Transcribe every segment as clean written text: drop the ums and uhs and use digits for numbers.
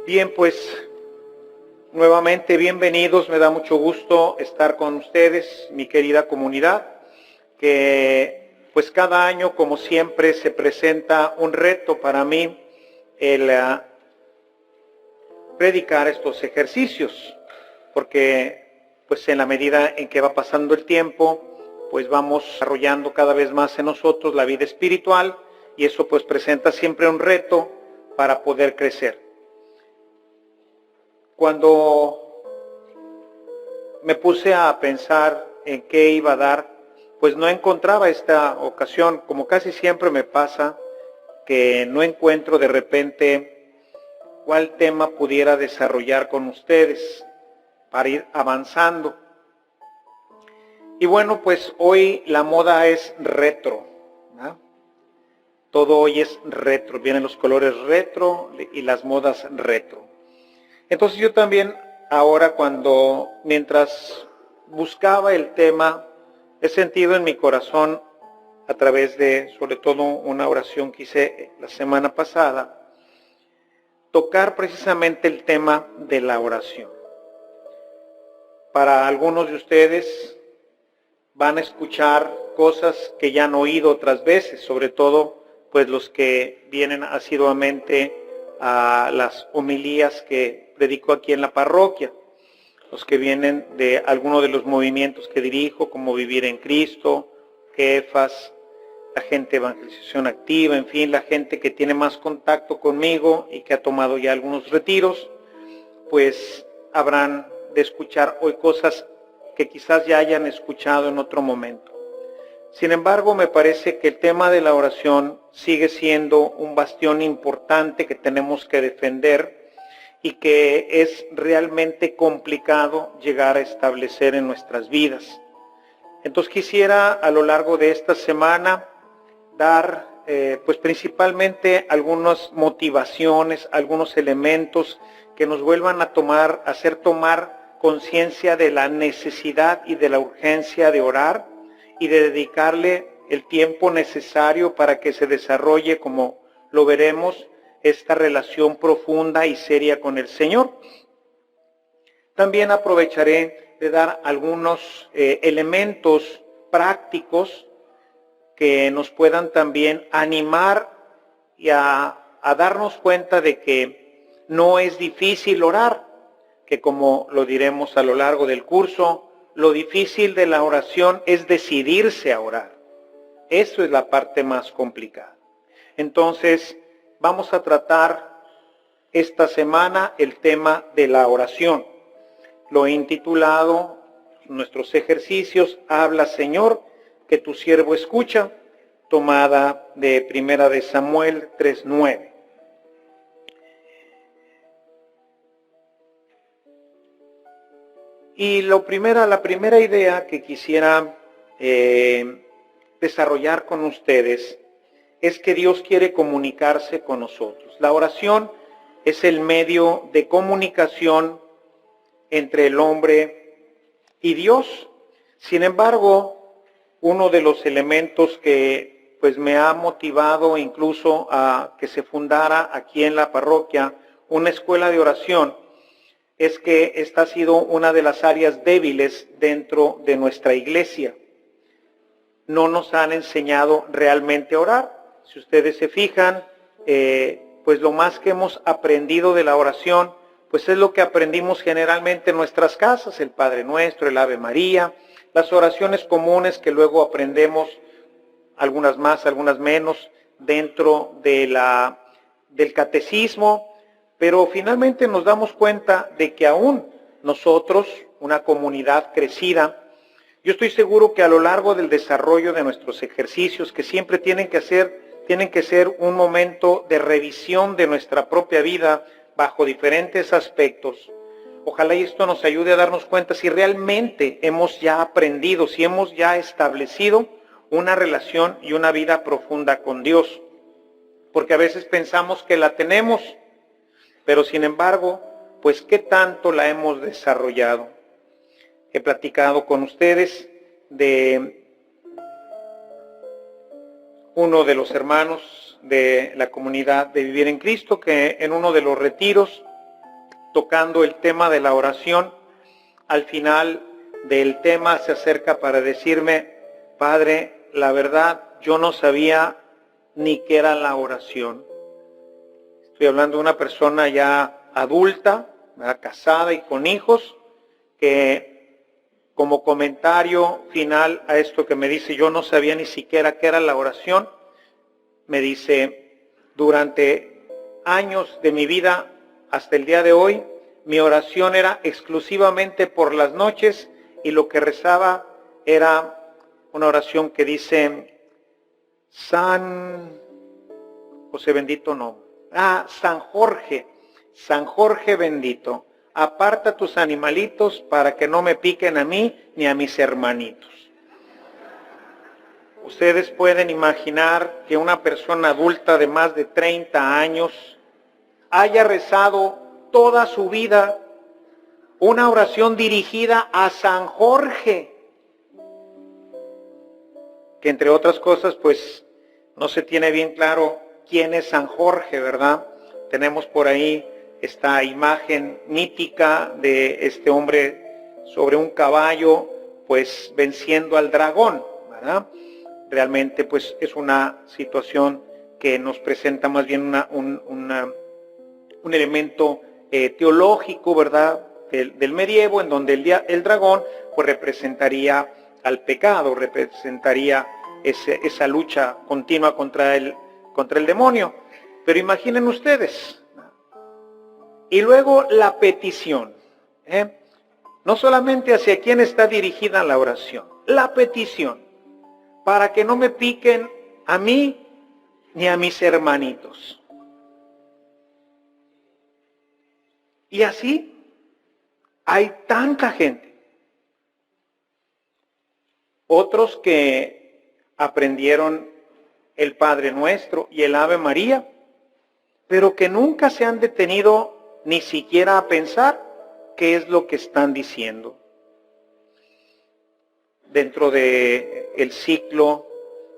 Bien, pues nuevamente bienvenidos, me da mucho gusto estar con ustedes, mi querida comunidad, que pues cada año, como siempre, se presenta un reto para mí el predicar estos ejercicios, porque pues en la medida en que va pasando el tiempo, pues vamos desarrollando cada vez más en nosotros la vida espiritual y eso pues presenta siempre un reto para poder crecer. Cuando me puse a pensar en qué iba a dar, pues no encontraba esta ocasión, como casi siempre me pasa, que no encuentro de repente cuál tema pudiera desarrollar con ustedes para ir avanzando. Y bueno, pues hoy la moda es retro, ¿no? Todo hoy es retro, vienen los colores retro y las modas retro. Entonces yo también ahora mientras buscaba el tema, he sentido en mi corazón a través de sobre todo una oración que hice la semana pasada, tocar precisamente el tema de la oración. Para algunos de ustedes van a escuchar cosas que ya han oído otras veces, sobre todo pues los que vienen asiduamente a las homilías que predico aquí en la parroquia, los que vienen de alguno de los movimientos que dirijo, como Vivir en Cristo, Kefas, la gente de evangelización activa, en fin, la gente que tiene más contacto conmigo y que ha tomado ya algunos retiros, pues habrán de escuchar hoy cosas que quizás ya hayan escuchado en otro momento. Sin embargo, me parece que el tema de la oración sigue siendo un bastión importante que tenemos que defender y que es realmente complicado llegar a establecer en nuestras vidas. Entonces quisiera a lo largo de esta semana dar pues principalmente algunas motivaciones, algunos elementos que nos vuelvan a hacer tomar conciencia de la necesidad y de la urgencia de orar y de dedicarle el tiempo necesario para que se desarrolle, como lo veremos, esta relación profunda y seria con el Señor. También aprovecharé de dar algunos elementos prácticos que nos puedan también animar y a darnos cuenta de que no es difícil orar, que como lo diremos a lo largo del curso, lo difícil de la oración es decidirse a orar. Eso es la parte más complicada. Entonces, vamos a tratar esta semana el tema de la oración. Lo he intitulado, nuestros ejercicios, habla Señor, que tu siervo escucha, tomada de Primera de Samuel 3:9. Y la primera idea que quisiera desarrollar con ustedes es que Dios quiere comunicarse con nosotros. La oración es el medio de comunicación entre el hombre y Dios. Sin embargo, uno de los elementos que pues me ha motivado incluso a que se fundara aquí en la parroquia una escuela de oración es que esta ha sido una de las áreas débiles dentro de nuestra iglesia. No nos han enseñado realmente a orar. Si ustedes se fijan, pues lo más que hemos aprendido de la oración, pues es lo que aprendimos generalmente en nuestras casas, el Padre Nuestro, el Ave María, las oraciones comunes que luego aprendemos, algunas más, algunas menos, dentro del catecismo, pero finalmente nos damos cuenta de que aún nosotros, una comunidad crecida, yo estoy seguro que a lo largo del desarrollo de nuestros ejercicios, que siempre tienen que ser un momento de revisión de nuestra propia vida bajo diferentes aspectos, ojalá y esto nos ayude a darnos cuenta si realmente hemos ya aprendido, si hemos ya establecido una relación y una vida profunda con Dios. Porque a veces pensamos que la tenemos, pero sin embargo, pues ¿qué tanto la hemos desarrollado? He platicado con ustedes de uno de los hermanos de la comunidad de Vivir en Cristo, que en uno de los retiros tocando el tema de la oración. Al final del tema se acerca para decirme: Padre, la verdad, yo no sabía ni qué era la oración. Estoy hablando de una persona ya adulta, ¿verdad?, casada y con hijos, que como comentario final a esto que me dice, yo no sabía ni siquiera qué era la oración, me dice: durante años de mi vida hasta el día de hoy, mi oración era exclusivamente por las noches, y lo que rezaba era una oración que dice: San José bendito, no. San Jorge bendito, aparta tus animalitos para que no me piquen a mí ni a mis hermanitos. Ustedes pueden imaginar que una persona adulta de más de 30 años haya rezado toda su vida una oración dirigida a San Jorge, que entre otras cosas, pues no se tiene bien claro quién es San Jorge, ¿verdad? Tenemos por ahí esta imagen mítica de este hombre sobre un caballo, pues venciendo al dragón, ¿verdad? Realmente, pues es una situación que nos presenta más bien un elemento teológico, ¿verdad?, del medievo, en donde el dragón pues representaría al pecado, representaría esa lucha continua contra el demonio. Pero imaginen ustedes, y luego la petición, no solamente hacia quién está dirigida la oración, la petición, para que no me piquen a mí ni a mis hermanitos. Y así hay tanta gente. Otros que aprendieron el Padre Nuestro y el Ave María, pero que nunca se han detenido ni siquiera a pensar qué es lo que están diciendo. Dentro del ciclo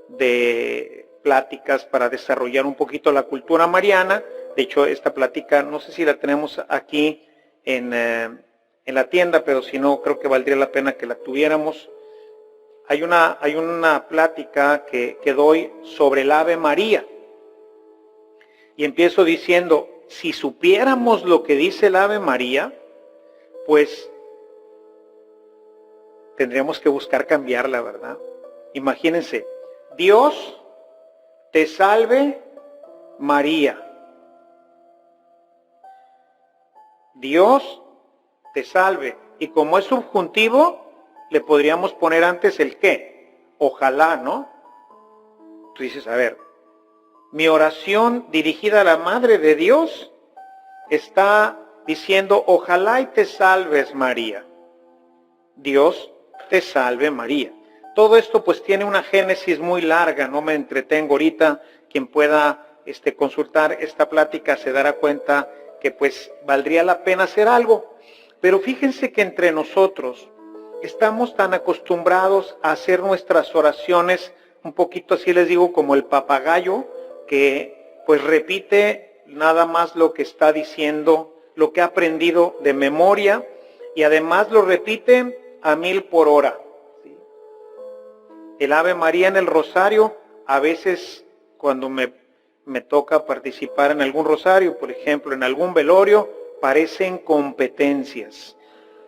de pláticas para desarrollar un poquito la cultura mariana, de hecho esta plática no sé si la tenemos aquí en la tienda, pero si no, creo que valdría la pena que la tuviéramos. Hay una plática que doy sobre el Ave María. Y empiezo diciendo, si supiéramos lo que dice el Ave María, pues tendríamos que buscar cambiarla, ¿verdad? Imagínense: Dios te salve María. Dios te salve. Y como es subjuntivo, le podríamos poner antes el qué. Ojalá, ¿no? Tú dices, a ver, mi oración dirigida a la Madre de Dios está diciendo, ojalá y te salves María. Dios te salve María. Todo esto pues tiene una génesis muy larga, no me entretengo ahorita. Quien pueda consultar esta plática se dará cuenta que pues valdría la pena hacer algo. Pero fíjense que entre nosotros estamos tan acostumbrados a hacer nuestras oraciones, un poquito así les digo, como el papagayo, que pues repite nada más lo que está diciendo, lo que ha aprendido de memoria, y además lo repite a 1000 por hora. El Ave María en el rosario, a veces cuando me toca participar en algún rosario, por ejemplo en algún velorio, parecen competencias.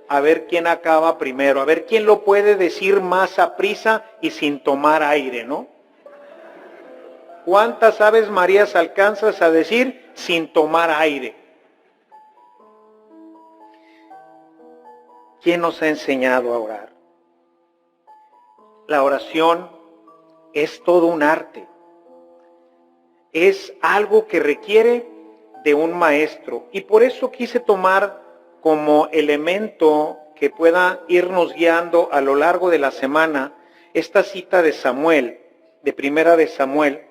A ver quién acaba primero, a ver quién lo puede decir más a prisa y sin tomar aire, ¿no? ¿Cuántas Aves Marías alcanzas a decir sin tomar aire? ¿Quién nos ha enseñado a orar? La oración es todo un arte. Es algo que requiere de un maestro. Y por eso quise tomar como elemento que pueda irnos guiando a lo largo de la semana esta cita de Samuel, de Primera de Samuel,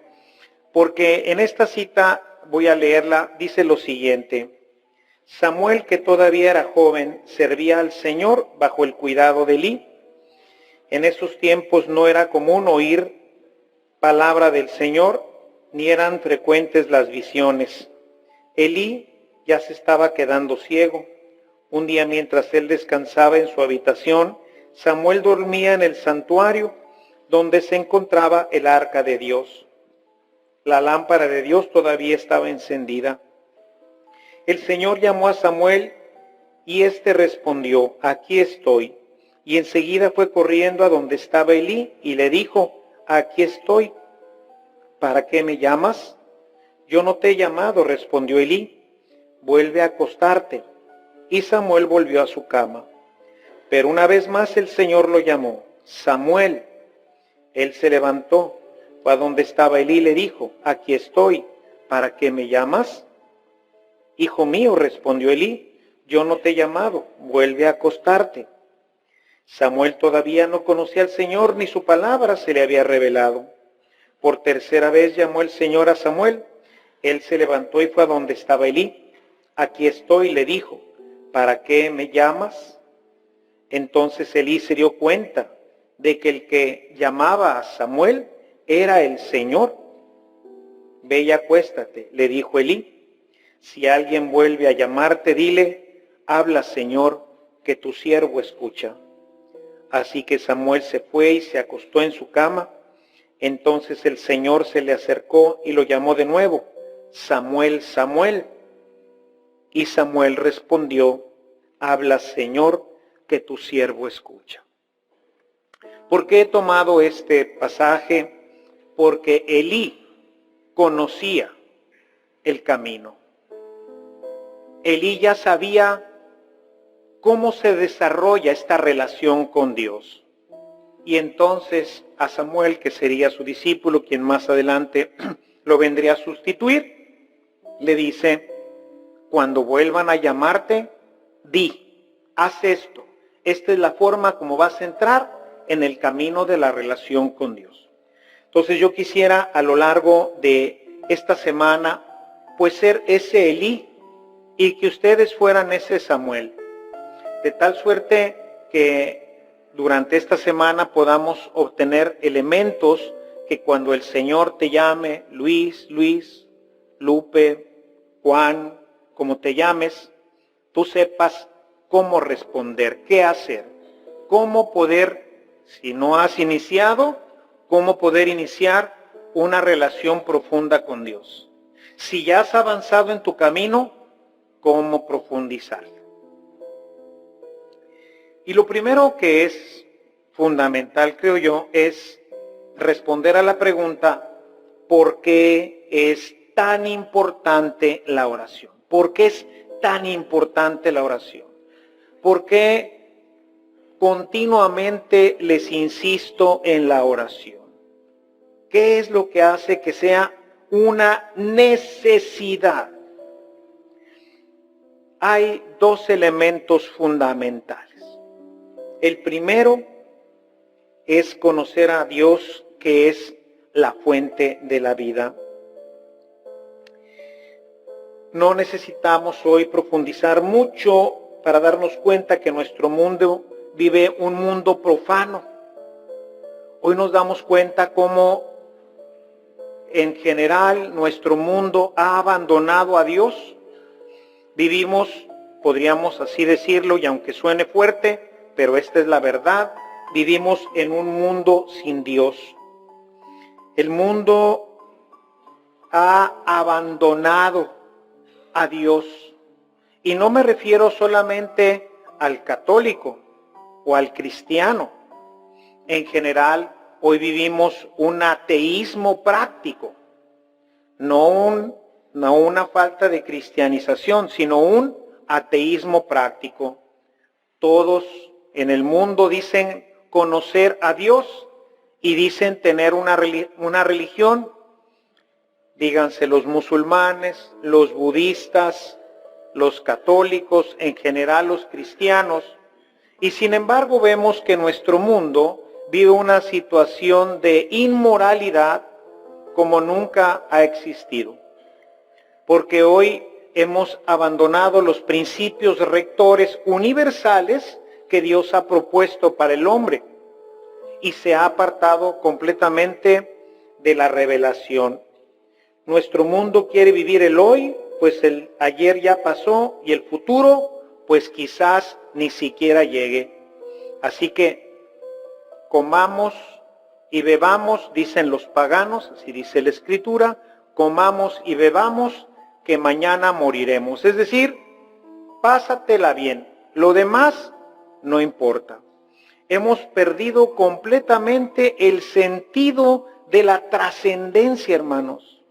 porque en esta cita, voy a leerla, dice lo siguiente: Samuel, que todavía era joven, servía al Señor bajo el cuidado de Elí. En esos tiempos no era común oír palabra del Señor, ni eran frecuentes las visiones. Elí ya se estaba quedando ciego Un día, mientras él descansaba en su habitación, Samuel dormía en el santuario donde se encontraba el arca de Dios. La lámpara de Dios todavía estaba encendida. El Señor llamó a Samuel y éste respondió: aquí estoy. Y enseguida fue corriendo a donde estaba Elí y le dijo: aquí estoy. ¿Para qué me llamas? Yo no te he llamado, respondió Elí. Vuelve a acostarte. Y Samuel volvió a su cama. Pero una vez más el Señor lo llamó: Samuel. Él se levantó, fue a donde estaba Elí y le dijo: aquí estoy. ¿Para qué me llamas? Hijo mío, respondió Elí, yo no te he llamado, vuelve a acostarte. Samuel todavía no conocía al Señor, ni su palabra se le había revelado. Por tercera vez llamó el Señor a Samuel. Él se levantó y fue a donde estaba Elí. Aquí estoy, le dijo. ¿Para qué me llamas? Entonces Elí se dio cuenta de que el que llamaba a Samuel era el Señor. Ve y acuéstate, le dijo Elí. Si alguien vuelve a llamarte, dile: habla, Señor, que tu siervo escucha. Así que Samuel se fue y se acostó en su cama. Entonces el Señor se le acercó y lo llamó de nuevo: Samuel, Samuel. Y Samuel respondió: habla, Señor, que tu siervo escucha. ¿Por qué he tomado este pasaje? Porque Elí conocía el camino. Elí ya sabía cómo se desarrolla esta relación con Dios. Y entonces a Samuel, que sería su discípulo, quien más adelante lo vendría a sustituir, le dice: cuando vuelvan a llamarte, haz esto. Esta es la forma como vas a entrar en el camino de la relación con Dios. Entonces yo quisiera a lo largo de esta semana, pues ser ese Elí y que ustedes fueran ese Samuel. De tal suerte que durante esta semana podamos obtener elementos que cuando el Señor te llame, Luis, Lupe, Juan, como te llames, tú sepas cómo responder, qué hacer, cómo poder, si no has iniciado, cómo poder iniciar una relación profunda con Dios. Si ya has avanzado en tu camino, cómo profundizar. Y lo primero que es fundamental, creo yo, es responder a la pregunta: ¿por qué es tan importante la oración? ¿Por qué es tan importante la oración? ¿Por qué continuamente les insisto en la oración? ¿Qué es lo que hace que sea una necesidad? Hay dos elementos fundamentales. El primero es conocer a Dios, que es la fuente de la vida. No necesitamos hoy profundizar mucho para darnos cuenta que nuestro mundo vive un mundo profano. Hoy nos damos cuenta cómo en general nuestro mundo ha abandonado a Dios. Vivimos, podríamos así decirlo, y aunque suene fuerte, pero esta es la verdad, vivimos en un mundo sin Dios. El mundo ha abandonado a Dios. Y no me refiero solamente al católico o al cristiano. En general, hoy vivimos un ateísmo práctico. No una falta de cristianización, sino un ateísmo práctico. Todos en el mundo dicen conocer a Dios y dicen tener una religión. Díganse los musulmanes, los budistas, los católicos, en general los cristianos. Y sin embargo vemos que nuestro mundo vive una situación de inmoralidad como nunca ha existido. Porque hoy hemos abandonado los principios rectores universales que Dios ha propuesto para el hombre y se ha apartado completamente de la revelación. Nuestro mundo quiere vivir el hoy, pues el ayer ya pasó y el futuro pues quizás ni siquiera llegue. Así que comamos y bebamos, dicen los paganos, así dice la Escritura, comamos y bebamos, que mañana moriremos. Es decir, pásatela bien, lo demás no importa. Hemos perdido completamente el sentido de la trascendencia, hermanos.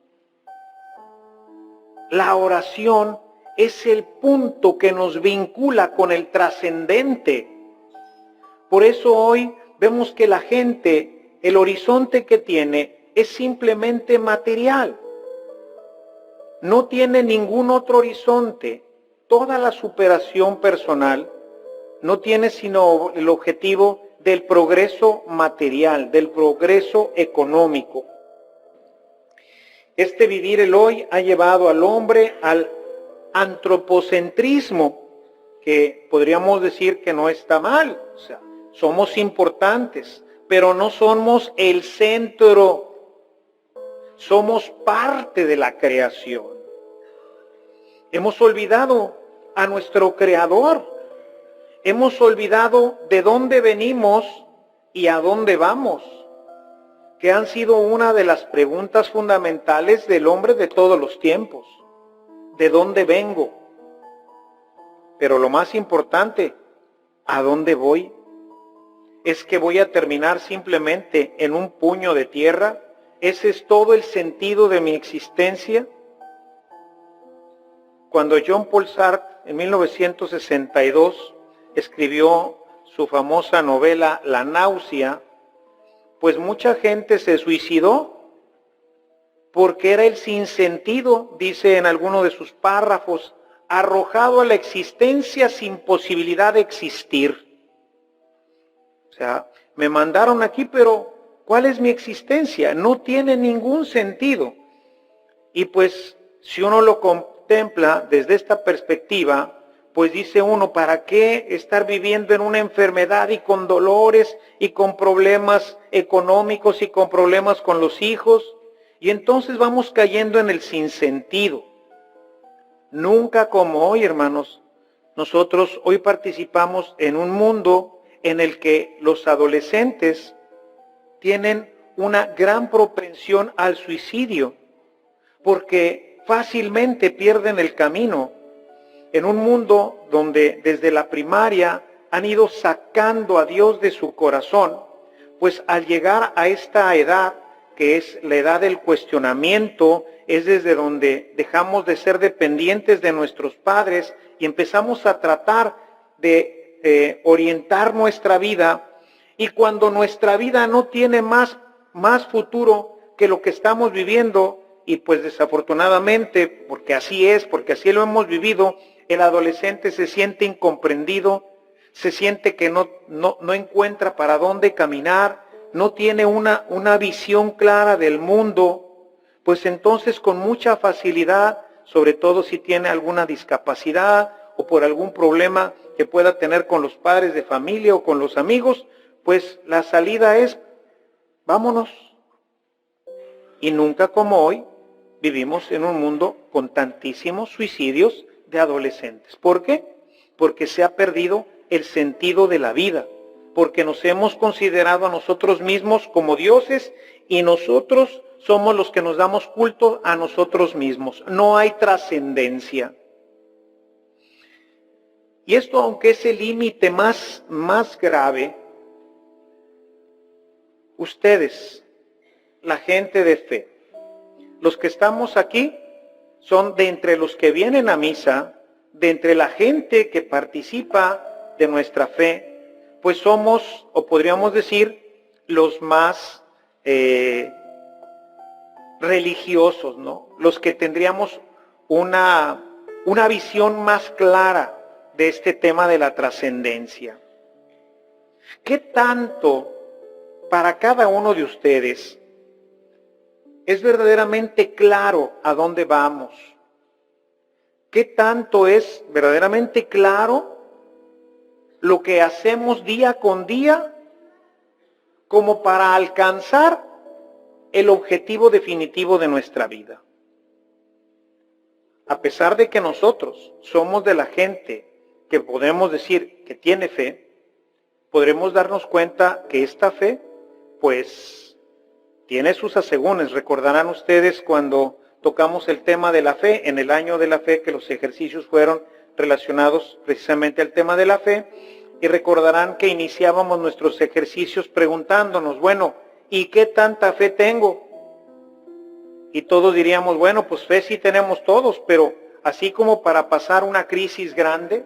La oración es el punto que nos vincula con el trascendente. Por eso hoy vemos que la gente, el horizonte que tiene es simplemente material. No tiene ningún otro horizonte. Toda la superación personal no tiene sino el objetivo del progreso material, del progreso económico. Este vivir el hoy ha llevado al hombre al antropocentrismo, que podríamos decir que no está mal. O sea, somos importantes, pero no somos el centro. Somos parte de la creación. Hemos olvidado a nuestro Creador. Hemos olvidado de dónde venimos y a dónde vamos, que han sido una de las preguntas fundamentales del hombre de todos los tiempos. ¿De dónde vengo? Pero lo más importante, ¿a dónde voy? ¿Es que voy a terminar simplemente en un puño de tierra? ¿Ese es todo el sentido de mi existencia? Cuando Jean Paul Sartre, en 1962, escribió su famosa novela La náusea, pues mucha gente se suicidó porque era el sinsentido, dice en alguno de sus párrafos, arrojado a la existencia sin posibilidad de existir. O sea, me mandaron aquí, pero ¿cuál es mi existencia? No tiene ningún sentido. Y pues, si uno lo contempla desde esta perspectiva, pues dice uno, ¿para qué estar viviendo en una enfermedad y con dolores y con problemas económicos y con problemas con los hijos? Y entonces vamos cayendo en el sinsentido. Nunca como hoy, hermanos, nosotros hoy participamos en un mundo en el que los adolescentes tienen una gran propensión al suicidio, porque fácilmente pierden el camino. En un mundo donde desde la primaria han ido sacando a Dios de su corazón, pues al llegar a esta edad, que es la edad del cuestionamiento, es desde donde dejamos de ser dependientes de nuestros padres y empezamos a tratar de orientar nuestra vida, y cuando nuestra vida no tiene más futuro que lo que estamos viviendo, y pues desafortunadamente, porque así es, porque así lo hemos vivido, el adolescente se siente incomprendido, se siente que no encuentra para dónde caminar, no tiene una visión clara del mundo, pues entonces con mucha facilidad, sobre todo si tiene alguna discapacidad o por algún problema que pueda tener con los padres de familia o con los amigos, pues la salida es, vámonos. Y nunca como hoy vivimos en un mundo con tantísimos suicidios de adolescentes. ¿Por qué? Porque se ha perdido el sentido de la vida, porque nos hemos considerado a nosotros mismos como dioses y nosotros somos los que nos damos culto a nosotros mismos. No hay trascendencia. Y esto, aunque es el límite más grave, ustedes, la gente de fe, los que estamos aquí, son de entre los que vienen a misa, de entre la gente que participa de nuestra fe, pues somos, o podríamos decir, los más religiosos, ¿no? Los que tendríamos una visión más clara de este tema de la trascendencia. ¿Qué tanto para cada uno de ustedes es verdaderamente claro a dónde vamos? ¿Qué tanto es verdaderamente claro lo que hacemos día con día como para alcanzar el objetivo definitivo de nuestra vida? A pesar de que nosotros somos de la gente que podemos decir que tiene fe, podremos darnos cuenta que esta fe, pues, tiene sus asegúnes. Recordarán ustedes cuando tocamos el tema de la fe, en el año de la fe, que los ejercicios fueron relacionados precisamente al tema de la fe, y recordarán que iniciábamos nuestros ejercicios preguntándonos, bueno, ¿y qué tanta fe tengo? Y todos diríamos, bueno, pues fe sí tenemos todos, pero así como para pasar una crisis grande,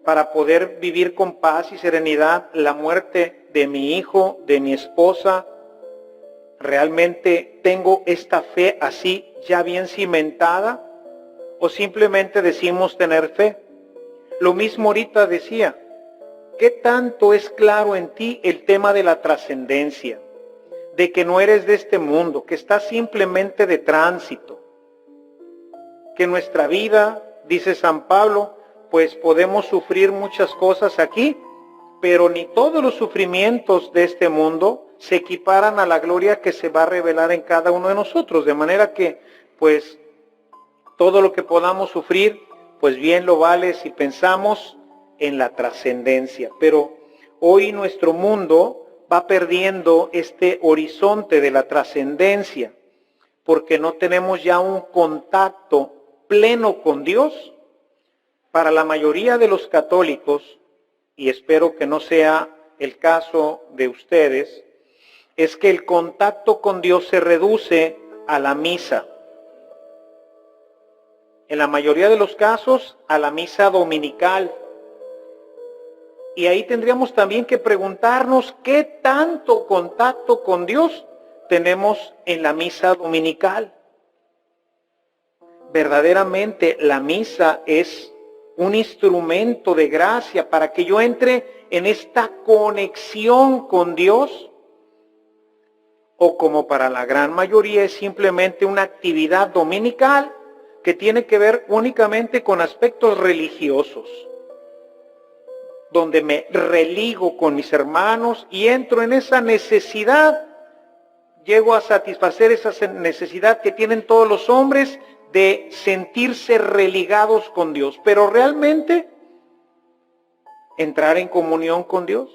para poder vivir con paz y serenidad la muerte de mi hijo, de mi esposa, ¿realmente tengo esta fe así ya bien cimentada? ¿O simplemente decimos tener fe? Lo mismo ahorita decía, ¿qué tanto es claro en ti el tema de la trascendencia? De que no eres de este mundo, que estás simplemente de tránsito. Que nuestra vida, dice San Pablo, pues podemos sufrir muchas cosas aquí, pero ni todos los sufrimientos de este mundo se equiparan a la gloria que se va a revelar en cada uno de nosotros. De manera que, pues, todo lo que podamos sufrir, pues bien lo vale si pensamos en la trascendencia. Pero hoy nuestro mundo va perdiendo este horizonte de la trascendencia, porque no tenemos ya un contacto pleno con Dios. Para la mayoría de los católicos, y espero que no sea el caso de ustedes, es que el contacto con Dios se reduce a la misa. En la mayoría de los casos, a la misa dominical. Y ahí tendríamos también que preguntarnos qué tanto contacto con Dios tenemos en la misa dominical. Verdaderamente la misa es un instrumento de gracia para que yo entre en esta conexión con Dios, o como para la gran mayoría es simplemente una actividad dominical que tiene que ver únicamente con aspectos religiosos, donde me religo con mis hermanos y entro en esa necesidad, llego a satisfacer esa necesidad que tienen todos los hombres de sentirse religados con Dios, pero realmente entrar en comunión con Dios.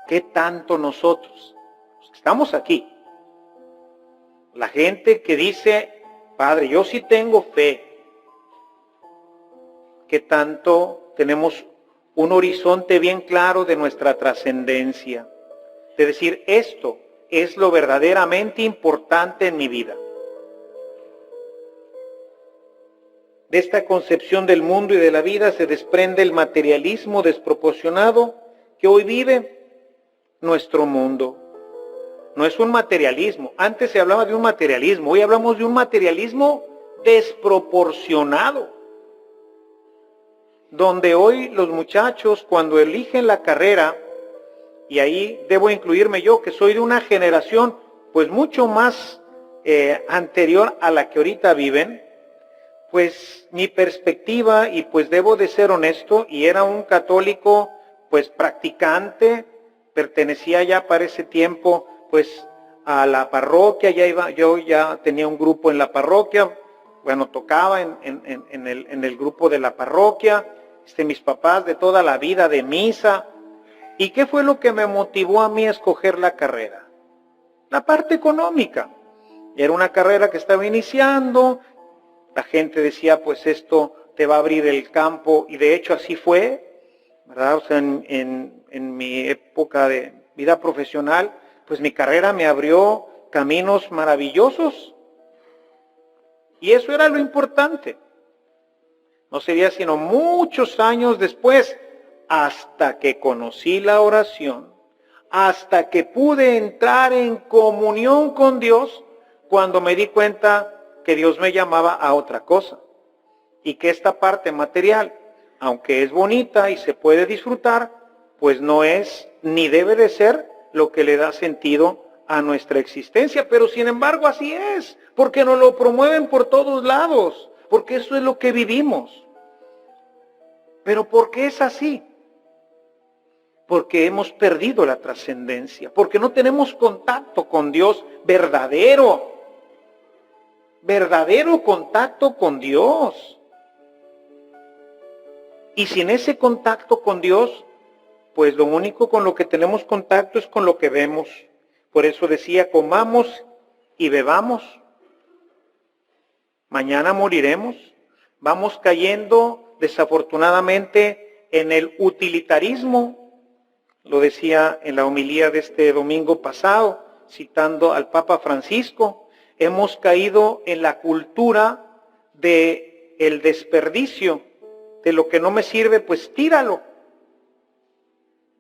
¿Qué tanto nosotros estamos aquí? La gente que dice, Padre, yo sí tengo fe. ¿Qué tanto tenemos un horizonte bien claro de nuestra trascendencia? De decir, esto es lo verdaderamente importante en mi vida. De esta concepción del mundo y de la vida se desprende el materialismo desproporcionado que hoy vive nuestro mundo. No es un materialismo. Antes se hablaba de un materialismo. Hoy hablamos de un materialismo desproporcionado. Donde hoy los muchachos, cuando eligen la carrera, y ahí debo incluirme yo, que soy de una generación pues mucho más anterior a la que ahorita viven, pues mi perspectiva, y pues debo de ser honesto, y era un católico pues practicante, pertenecía ya para ese tiempo pues a la parroquia, yo ya tenía un grupo en la parroquia, bueno, tocaba en el grupo de la parroquia, mis papás de toda la vida de misa. ¿Y qué fue lo que me motivó a mí a escoger la carrera? La parte económica. Era una carrera que estaba iniciando, la gente decía, pues esto te va a abrir el campo, y de hecho así fue, ¿verdad? O sea, en mi época de vida profesional, pues mi carrera me abrió caminos maravillosos. Y eso era lo importante. No sería sino muchos años después, hasta que conocí la oración, hasta que pude entrar en comunión con Dios, cuando me di cuenta que Dios me llamaba a otra cosa. Y que esta parte material, aunque es bonita y se puede disfrutar, pues no es ni debe de ser lo que le da sentido a nuestra existencia. Pero sin embargo así es, porque nos lo promueven por todos lados, porque eso es lo que vivimos. ¿Pero por qué es así? Porque hemos perdido la trascendencia, porque no tenemos contacto con Dios verdadero, verdadero contacto con Dios. Y sin ese contacto con Dios, pues lo único con lo que tenemos contacto es con lo que vemos. Por eso decía, comamos y bebamos. Mañana moriremos. Vamos cayendo desafortunadamente en el utilitarismo. Lo decía en la homilía de este domingo pasado, citando al Papa Francisco. Hemos caído en la cultura del desperdicio. De lo que no me sirve, pues tíralo.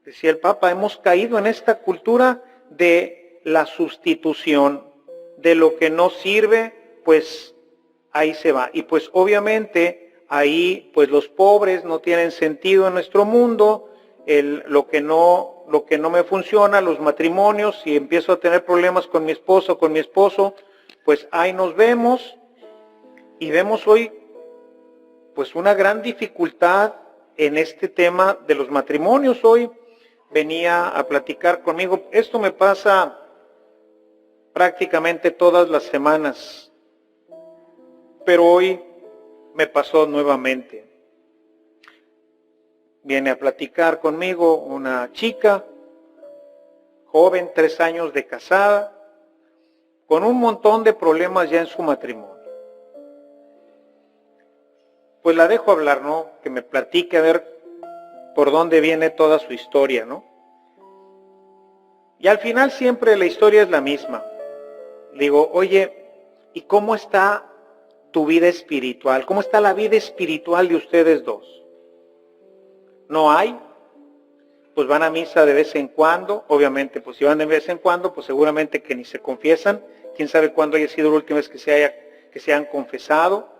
Decía el Papa, hemos caído en esta cultura de la sustitución. De lo que no sirve, pues ahí se va. Y pues obviamente ahí pues los pobres no tienen sentido en nuestro mundo. Lo que no me funciona, los matrimonios, si empiezo a tener problemas con mi esposa o con mi esposo, pues ahí nos vemos. Y vemos hoy pues una gran dificultad en este tema de los matrimonios. Hoy venía a platicar conmigo, esto me pasa prácticamente todas las semanas, pero hoy me pasó nuevamente. Viene a platicar conmigo una chica, joven, 3 años de casada, con un montón de problemas ya en su matrimonio. Pues la dejo hablar, ¿no? Que me platique a ver por dónde viene toda su historia, ¿no? Y al final siempre la historia es la misma. Le digo, oye, ¿y cómo está tu vida espiritual? ¿Cómo está la vida espiritual de ustedes dos? ¿No hay? Pues van a misa de vez en cuando, obviamente, pues si van de vez en cuando, pues seguramente que ni se confiesan. Quién sabe cuándo haya sido la última vez que se han confesado.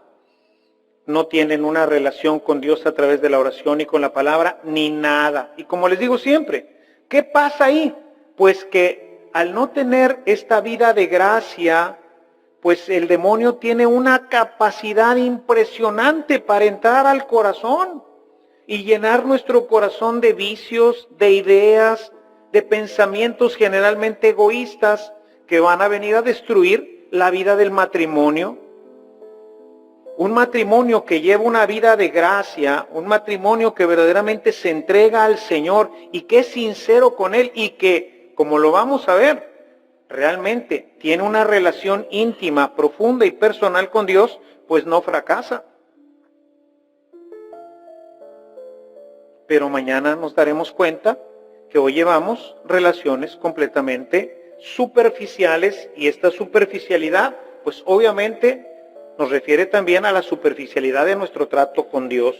No tienen una relación con Dios a través de la oración y con la palabra, ni nada. Y como les digo siempre, ¿qué pasa ahí? Pues que al no tener esta vida de gracia, pues el demonio tiene una capacidad impresionante para entrar al corazón y llenar nuestro corazón de vicios, de ideas, de pensamientos generalmente egoístas que van a venir a destruir la vida del matrimonio. Un matrimonio que lleva una vida de gracia, un matrimonio que verdaderamente se entrega al Señor y que es sincero con Él y que, como lo vamos a ver, realmente tiene una relación íntima, profunda y personal con Dios, pues no fracasa. Pero mañana nos daremos cuenta que hoy llevamos relaciones completamente superficiales y esta superficialidad, pues obviamente nos refiere también a la superficialidad de nuestro trato con Dios.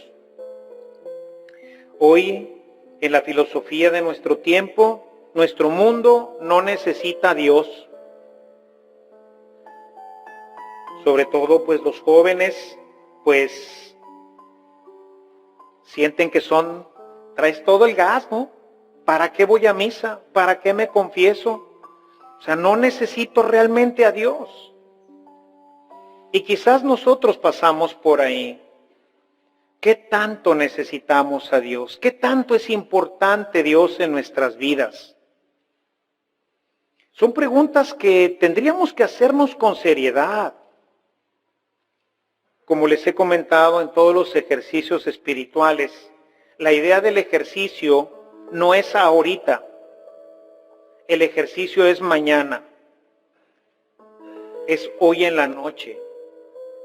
Hoy, en la filosofía de nuestro tiempo, nuestro mundo no necesita a Dios. Sobre todo, pues los jóvenes, pues sienten que traes todo el gas, ¿no? ¿Para qué voy a misa? ¿Para qué me confieso? O sea, no necesito realmente a Dios. Y quizás nosotros pasamos por ahí. ¿Qué tanto necesitamos a Dios? ¿Qué tanto es importante Dios en nuestras vidas? Son preguntas que tendríamos que hacernos con seriedad. Como les he comentado en todos los ejercicios espirituales, la idea del ejercicio no es ahorita. El ejercicio es mañana. Es hoy en la noche.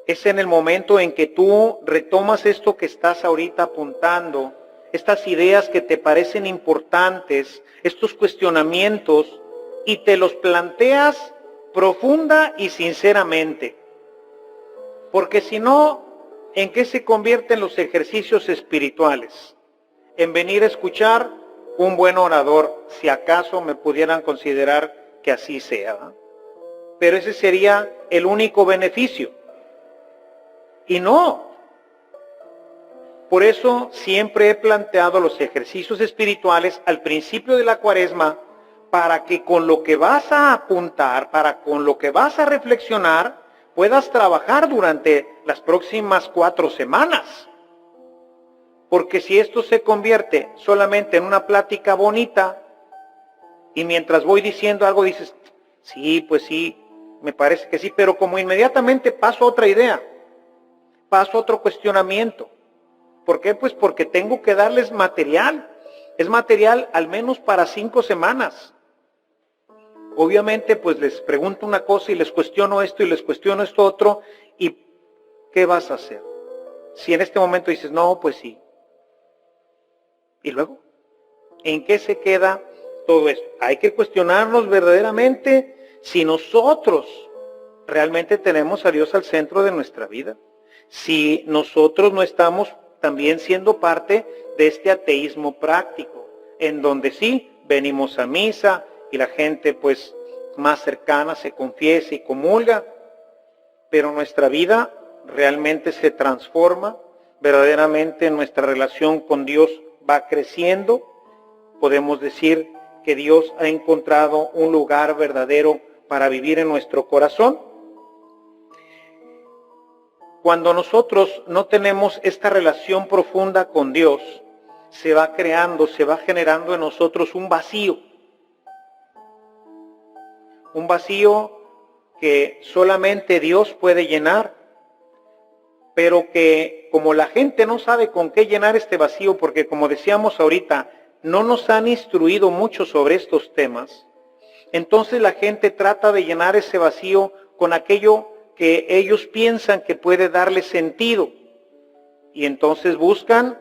Es en el momento en que tú retomas esto que estás ahorita apuntando, estas ideas que te parecen importantes, estos cuestionamientos, y te los planteas profunda y sinceramente. Porque si no, ¿en qué se convierten los ejercicios espirituales? En venir a escuchar un buen orador, si acaso me pudieran considerar que así sea, ¿no? Pero ese sería el único beneficio. Y no. Por eso siempre he planteado los ejercicios espirituales al principio de la Cuaresma, para que con lo que vas a apuntar, con lo que vas a reflexionar, puedas trabajar durante las próximas 4 semanas. Porque si esto se convierte solamente en una plática bonita, y mientras voy diciendo algo dices, sí, pues sí, me parece que sí, pero como inmediatamente paso a otra idea, paso a otro cuestionamiento. ¿Por qué? Pues porque tengo que darles material. Es material al menos para 5 semanas. Obviamente, pues les pregunto una cosa y les cuestiono esto y les cuestiono esto otro. ¿Y qué vas a hacer? Si en este momento dices, no, pues sí. ¿Y luego? ¿En qué se queda todo esto? Hay que cuestionarnos verdaderamente si nosotros realmente tenemos a Dios al centro de nuestra vida. Si nosotros no estamos también siendo parte de este ateísmo práctico, en donde sí, venimos a misa y la gente pues más cercana se confiesa y comulga, pero nuestra vida realmente se transforma, verdaderamente nuestra relación con Dios va creciendo. Podemos decir que Dios ha encontrado un lugar verdadero para vivir en nuestro corazón. Cuando nosotros no tenemos esta relación profunda con Dios, se va creando, se va generando en nosotros un vacío. Un vacío que solamente Dios puede llenar, pero que como la gente no sabe con qué llenar este vacío, porque como decíamos ahorita, no nos han instruido mucho sobre estos temas, entonces la gente trata de llenar ese vacío con aquello que ellos piensan que puede darle sentido. Y entonces buscan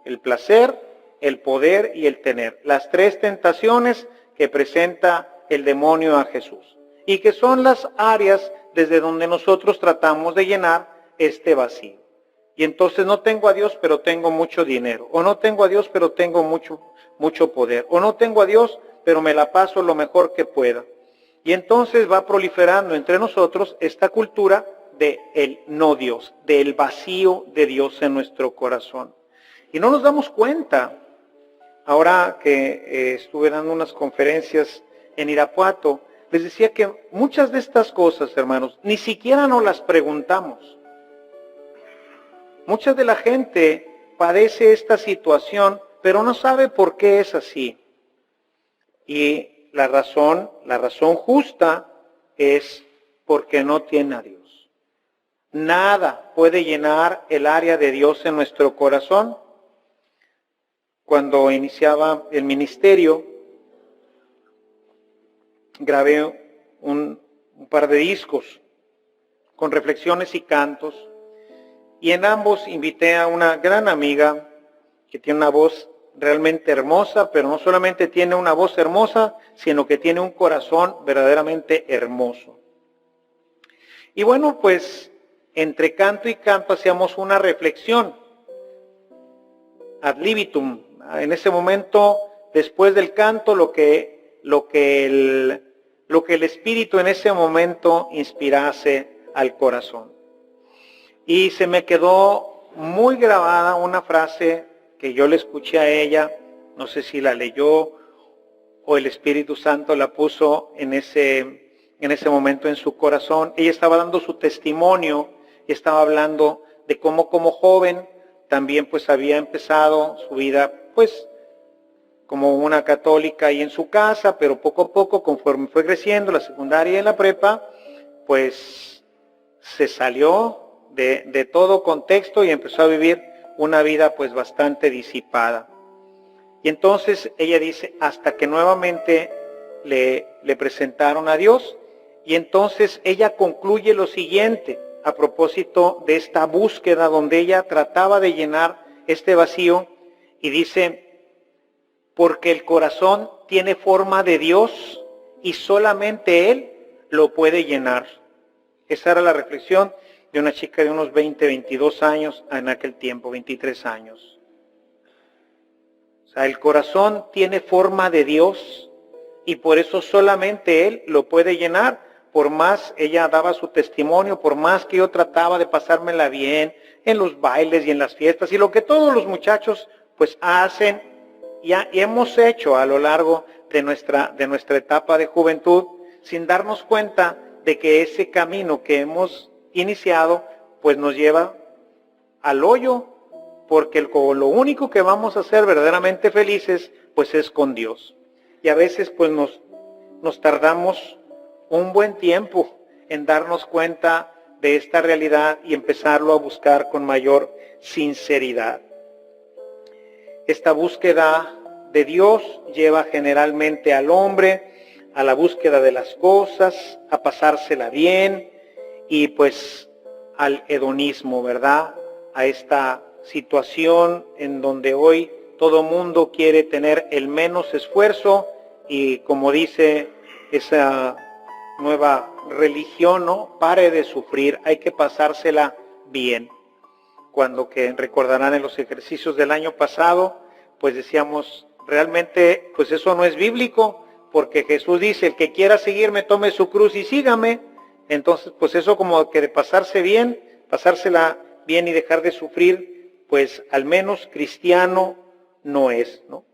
el placer, el poder y el tener. Las 3 tentaciones que presenta el demonio a Jesús. Y que son las áreas desde donde nosotros tratamos de llenar este vacío. Y entonces no tengo a Dios, pero tengo mucho dinero. O no tengo a Dios, pero tengo mucho poder. O no tengo a Dios, pero me la paso lo mejor que pueda. Y entonces va proliferando entre nosotros esta cultura del no Dios, del vacío de Dios en nuestro corazón. Y no nos damos cuenta. Ahora que estuve dando unas conferencias en Irapuato, les decía que muchas de estas cosas, hermanos, ni siquiera nos las preguntamos. Mucha de la gente padece esta situación, pero no sabe por qué es así. Y la razón justa es porque no tiene a Dios. Nada puede llenar el área de Dios en nuestro corazón. Cuando iniciaba el ministerio, grabé un par de discos con reflexiones y cantos, y en ambos invité a una gran amiga que tiene una voz realmente hermosa, pero no solamente tiene una voz hermosa, sino que tiene un corazón verdaderamente hermoso. Y bueno, pues entre canto y canto hacíamos una reflexión ad libitum. En ese momento, después del canto, lo que el Espíritu en ese momento inspirase al corazón. Y se me quedó muy grabada una frase que yo le escuché a ella, no sé si la leyó o el Espíritu Santo la puso en ese momento en su corazón. Ella estaba dando su testimonio y estaba hablando de cómo como joven también pues había empezado su vida pues como una católica ahí en su casa, pero poco a poco conforme fue creciendo la secundaria y la prepa, pues se salió de todo contexto y empezó a vivir una vida pues bastante disipada. Y entonces ella dice, hasta que nuevamente le presentaron a Dios, y entonces ella concluye lo siguiente, a propósito de esta búsqueda donde ella trataba de llenar este vacío, y dice, porque el corazón tiene forma de Dios y solamente Él lo puede llenar. Esa era la reflexión de una chica de unos 20, 22 años en aquel tiempo, 23 años. O sea, el corazón tiene forma de Dios y por eso solamente Él lo puede llenar. Por más ella daba su testimonio, por más que yo trataba de pasármela bien en los bailes y en las fiestas y lo que todos los muchachos pues hacen y hemos hecho a lo largo de nuestra etapa de juventud, sin darnos cuenta de que ese camino que hemos iniciado pues nos lleva al hoyo, porque lo único que vamos a ser verdaderamente felices pues es con Dios. Y a veces pues nos tardamos un buen tiempo en darnos cuenta de esta realidad y empezarlo a buscar con mayor sinceridad. Esta búsqueda de Dios lleva generalmente al hombre a la búsqueda de las cosas, a pasársela bien y pues al hedonismo, ¿verdad? A esta situación en donde hoy todo mundo quiere tener el menos esfuerzo y, como dice esa nueva religión, ¿no? Pare de sufrir, hay que pasársela bien. Cuando, que recordarán en los ejercicios del año pasado, pues decíamos, realmente pues eso no es bíblico, porque Jesús dice, el que quiera seguirme, tome su cruz y sígame. Entonces, pues eso como que de pasarse bien, pasársela bien y dejar de sufrir, pues al menos cristiano no es, ¿no?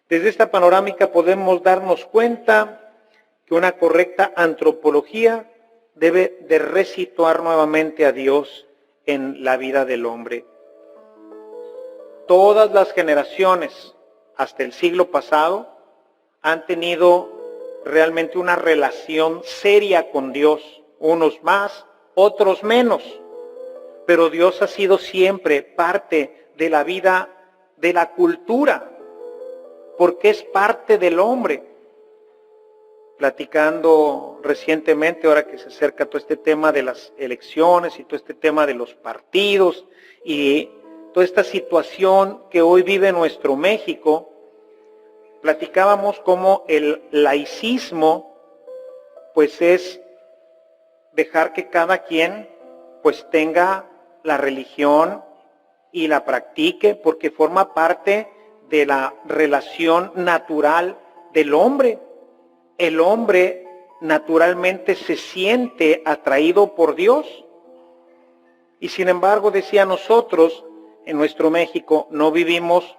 Desde esta panorámica podemos darnos cuenta que una correcta antropología debe de resituar nuevamente a Dios en la vida del hombre. Todas las generaciones hasta el siglo pasado han tenido realmente una relación seria con Dios, unos más, otros menos, pero Dios ha sido siempre parte de la vida, de la cultura, porque es parte del hombre. Platicando recientemente, ahora que se acerca todo este tema de las elecciones y todo este tema de los partidos y toda esta situación que hoy vive nuestro México, platicábamos cómo el laicismo pues es dejar que cada quien pues tenga la religión y la practique, porque forma parte de la relación natural del hombre. El hombre naturalmente se siente atraído por Dios. Y sin embargo, decía, nosotros en nuestro México no vivimos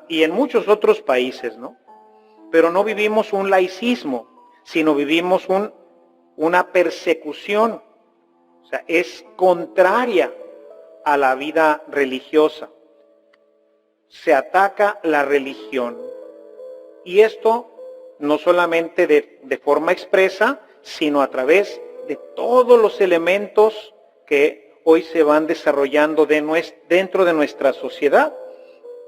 y en muchos otros países, ¿no? Pero no vivimos un laicismo, sino vivimos una persecución. O sea, es contraria a la vida religiosa. Se ataca la religión. Y esto no solamente de forma expresa, sino a través de todos los elementos que hoy se van desarrollando dentro de nuestra sociedad.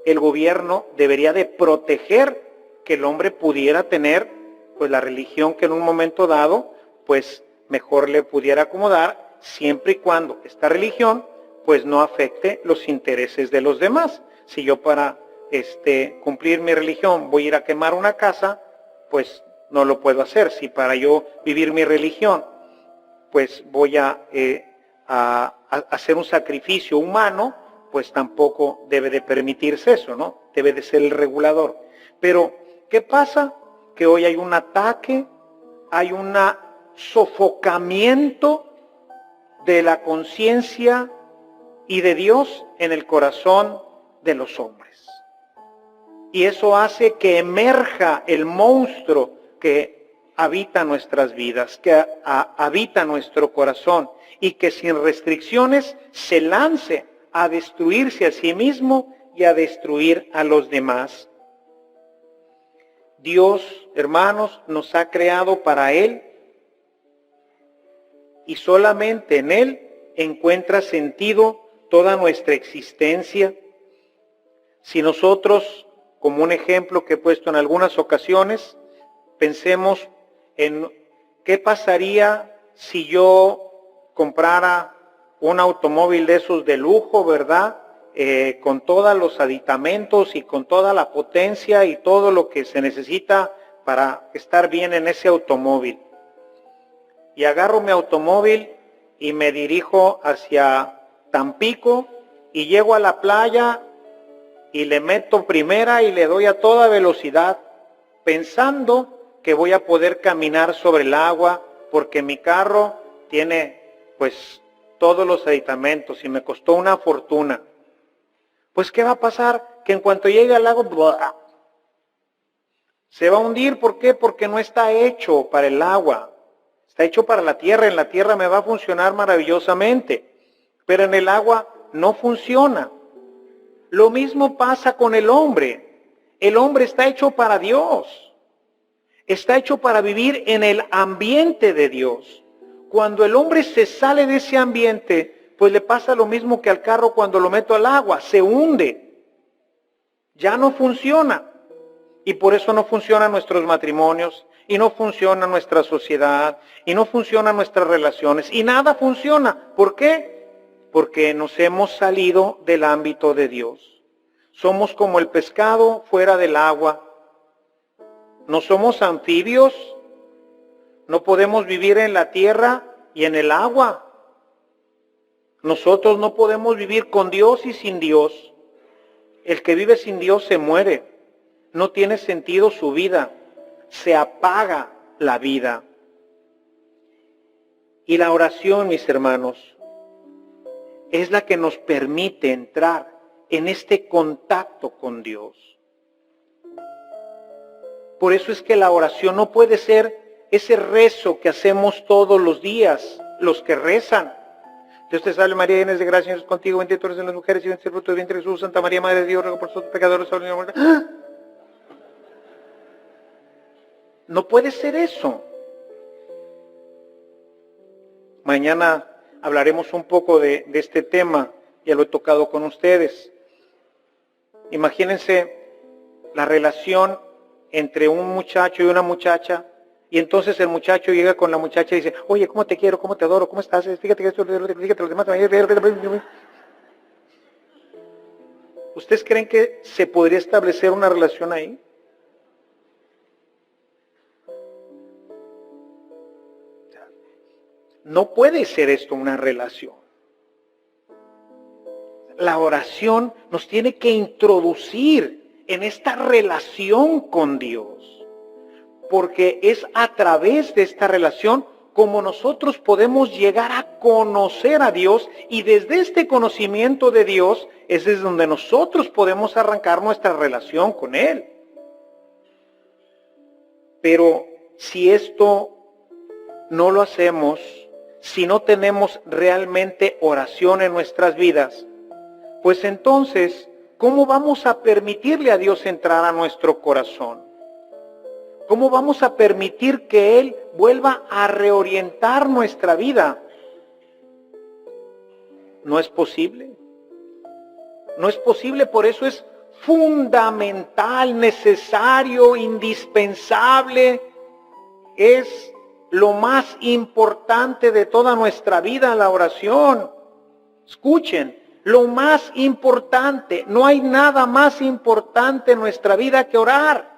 El gobierno debería de proteger que el hombre pudiera tener pues la religión que en un momento dado pues mejor le pudiera acomodar, siempre y cuando esta religión pues no afecte los intereses de los demás. Si yo para cumplir mi religión voy a ir a quemar una casa, pues no lo puedo hacer. Si para yo vivir mi religión pues voy a hacer un sacrificio humano, pues tampoco debe de permitirse eso, ¿no? Debe de ser el regulador. Pero, ¿qué pasa? Que hoy hay un ataque, hay un sofocamiento de la conciencia y de Dios en el corazón de los hombres. Y eso hace que emerja el monstruo que habita nuestras vidas, que habita nuestro corazón, y que sin restricciones se lance a destruirse a sí mismo y a destruir a los demás. Dios, hermanos, nos ha creado para Él, y solamente en Él encuentra sentido toda nuestra existencia. Si nosotros, como un ejemplo que he puesto en algunas ocasiones, pensemos en qué pasaría si yo comprara un automóvil de esos de lujo, ¿verdad? Con todos los aditamentos y con toda la potencia y todo lo que se necesita para estar bien en ese automóvil. Y agarro mi automóvil y me dirijo hacia Tampico y llego a la playa y le meto primera y le doy a toda velocidad, pensando que voy a poder caminar sobre el agua porque mi carro tiene pues todos los aditamentos y me costó una fortuna. Pues ¿qué va a pasar? Que en cuanto llegue al lago se va a hundir. ¿Por qué? Porque no está hecho para el agua, está hecho para la tierra. En la tierra me va a funcionar maravillosamente, pero en el agua no funciona. Lo mismo pasa con el hombre. El hombre está hecho para Dios. Está hecho para vivir en el ambiente de Dios. Cuando el hombre se sale de ese ambiente, pues le pasa lo mismo que al carro cuando lo meto al agua, se hunde. Ya no funciona. Y por eso no funcionan nuestros matrimonios, y no funciona nuestra sociedad, y no funcionan nuestras relaciones, y nada funciona. ¿Por qué? Porque nos hemos salido del ámbito de Dios. Somos como el pescado fuera del agua. No somos anfibios. No podemos vivir en la tierra y en el agua. Nosotros no podemos vivir con Dios y sin Dios. El que vive sin Dios se muere. No tiene sentido su vida. Se apaga la vida. Y la oración, mis hermanos, es la que nos permite entrar en este contacto con Dios. Por eso es que la oración no puede ser ese rezo que hacemos todos los días, los que rezan. Dios te salve María, llena de gracia, Señor es contigo, bendita tú eres en las mujeres y bendito es el fruto del vientre de Jesús. Santa María, Madre de Dios, ruega por nosotros pecadores, ahora y en la hora de nuestra muerte. No puede ser eso. Mañana hablaremos un poco de este tema, ya lo he tocado con ustedes. Imagínense la relación entre un muchacho y una muchacha, y entonces el muchacho llega con la muchacha y dice, oye, ¿cómo te quiero? ¿Cómo te adoro? ¿Cómo estás? Fíjate que esto, fíjate los demás. ¿Ustedes creen que se podría establecer una relación ahí? No puede ser esto una relación. La oración nos tiene que introducir en esta relación con Dios, porque es a través de esta relación como nosotros podemos llegar a conocer a Dios, y desde este conocimiento de Dios es desde donde nosotros podemos arrancar nuestra relación con Él. Pero si esto no lo hacemos, si no tenemos realmente oración en nuestras vidas, pues entonces, ¿cómo vamos a permitirle a Dios entrar a nuestro corazón? ¿Cómo vamos a permitir que Él vuelva a reorientar nuestra vida? No es posible. No es posible, por eso es fundamental, necesario, indispensable. Es lo más importante de toda nuestra vida, la oración. Escuchen, lo más importante, no hay nada más importante en nuestra vida que orar.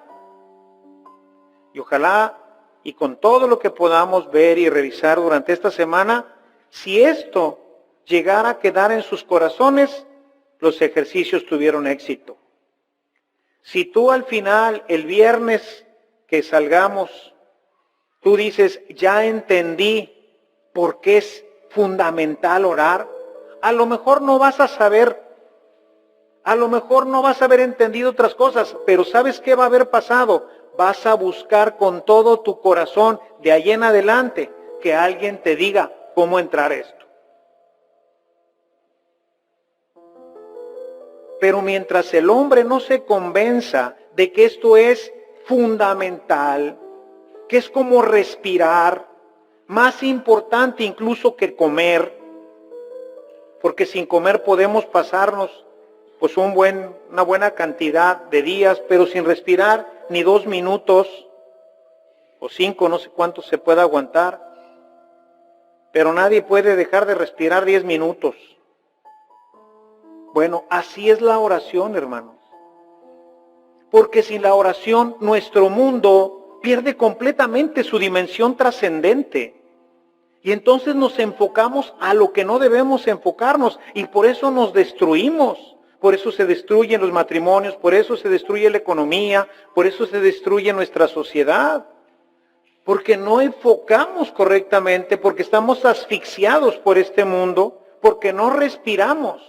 Y ojalá, y con todo lo que podamos ver y revisar durante esta semana, si esto llegara a quedar en sus corazones, los ejercicios tuvieron éxito. Si tú al final, el viernes que salgamos, tú dices, ya entendí por qué es fundamental orar, a lo mejor no vas a saber, a lo mejor no vas a haber entendido otras cosas, pero ¿sabes qué va a haber pasado? Vas a buscar con todo tu corazón, de ahí en adelante, que alguien te diga cómo entrar esto. Pero mientras el hombre no se convenza de que esto es fundamental, que es como respirar, más importante incluso que comer, porque sin comer podemos pasarnos pues una buena cantidad de días, pero sin respirar ni 2 minutos o 5, no sé cuánto se pueda aguantar, pero nadie puede dejar de respirar 10 minutos. Bueno, así es la oración, hermanos, porque sin la oración nuestro mundo pierde completamente su dimensión trascendente. Y entonces nos enfocamos a lo que no debemos enfocarnos, y por eso nos destruimos. Por eso se destruyen los matrimonios, por eso se destruye la economía, por eso se destruye nuestra sociedad. Porque no enfocamos correctamente, porque estamos asfixiados por este mundo, porque no respiramos.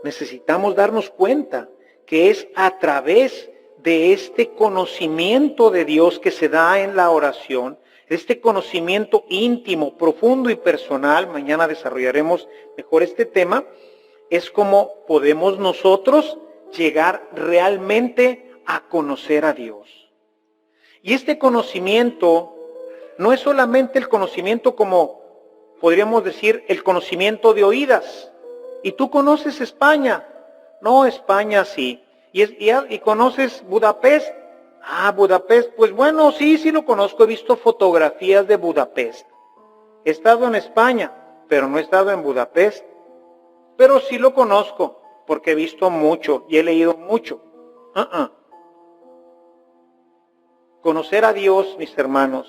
Necesitamos darnos cuenta que es a través de este conocimiento de Dios que se da en la oración, este conocimiento íntimo, profundo y personal, mañana desarrollaremos mejor este tema, es como podemos nosotros llegar realmente a conocer a Dios. Y este conocimiento no es solamente el conocimiento como podríamos decir el conocimiento de oídas. ¿Y tú conoces España? No, España sí. ¿Y conoces Budapest? Ah, Budapest, pues bueno, sí lo conozco, he visto fotografías de Budapest. He estado en España, pero no he estado en Budapest. Pero sí lo conozco, porque he visto mucho y he leído mucho. Conocer a Dios, mis hermanos,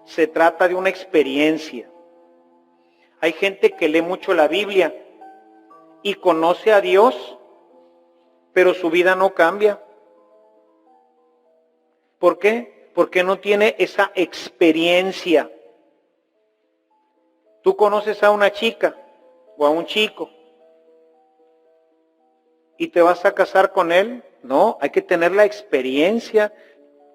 se trata de una experiencia. Hay gente que lee mucho la Biblia y conoce a Dios, pero su vida no cambia. ¿Por qué? Porque no tiene esa experiencia. Tú conoces a una chica o a un chico y te vas a casar con él. No, hay que tener la experiencia.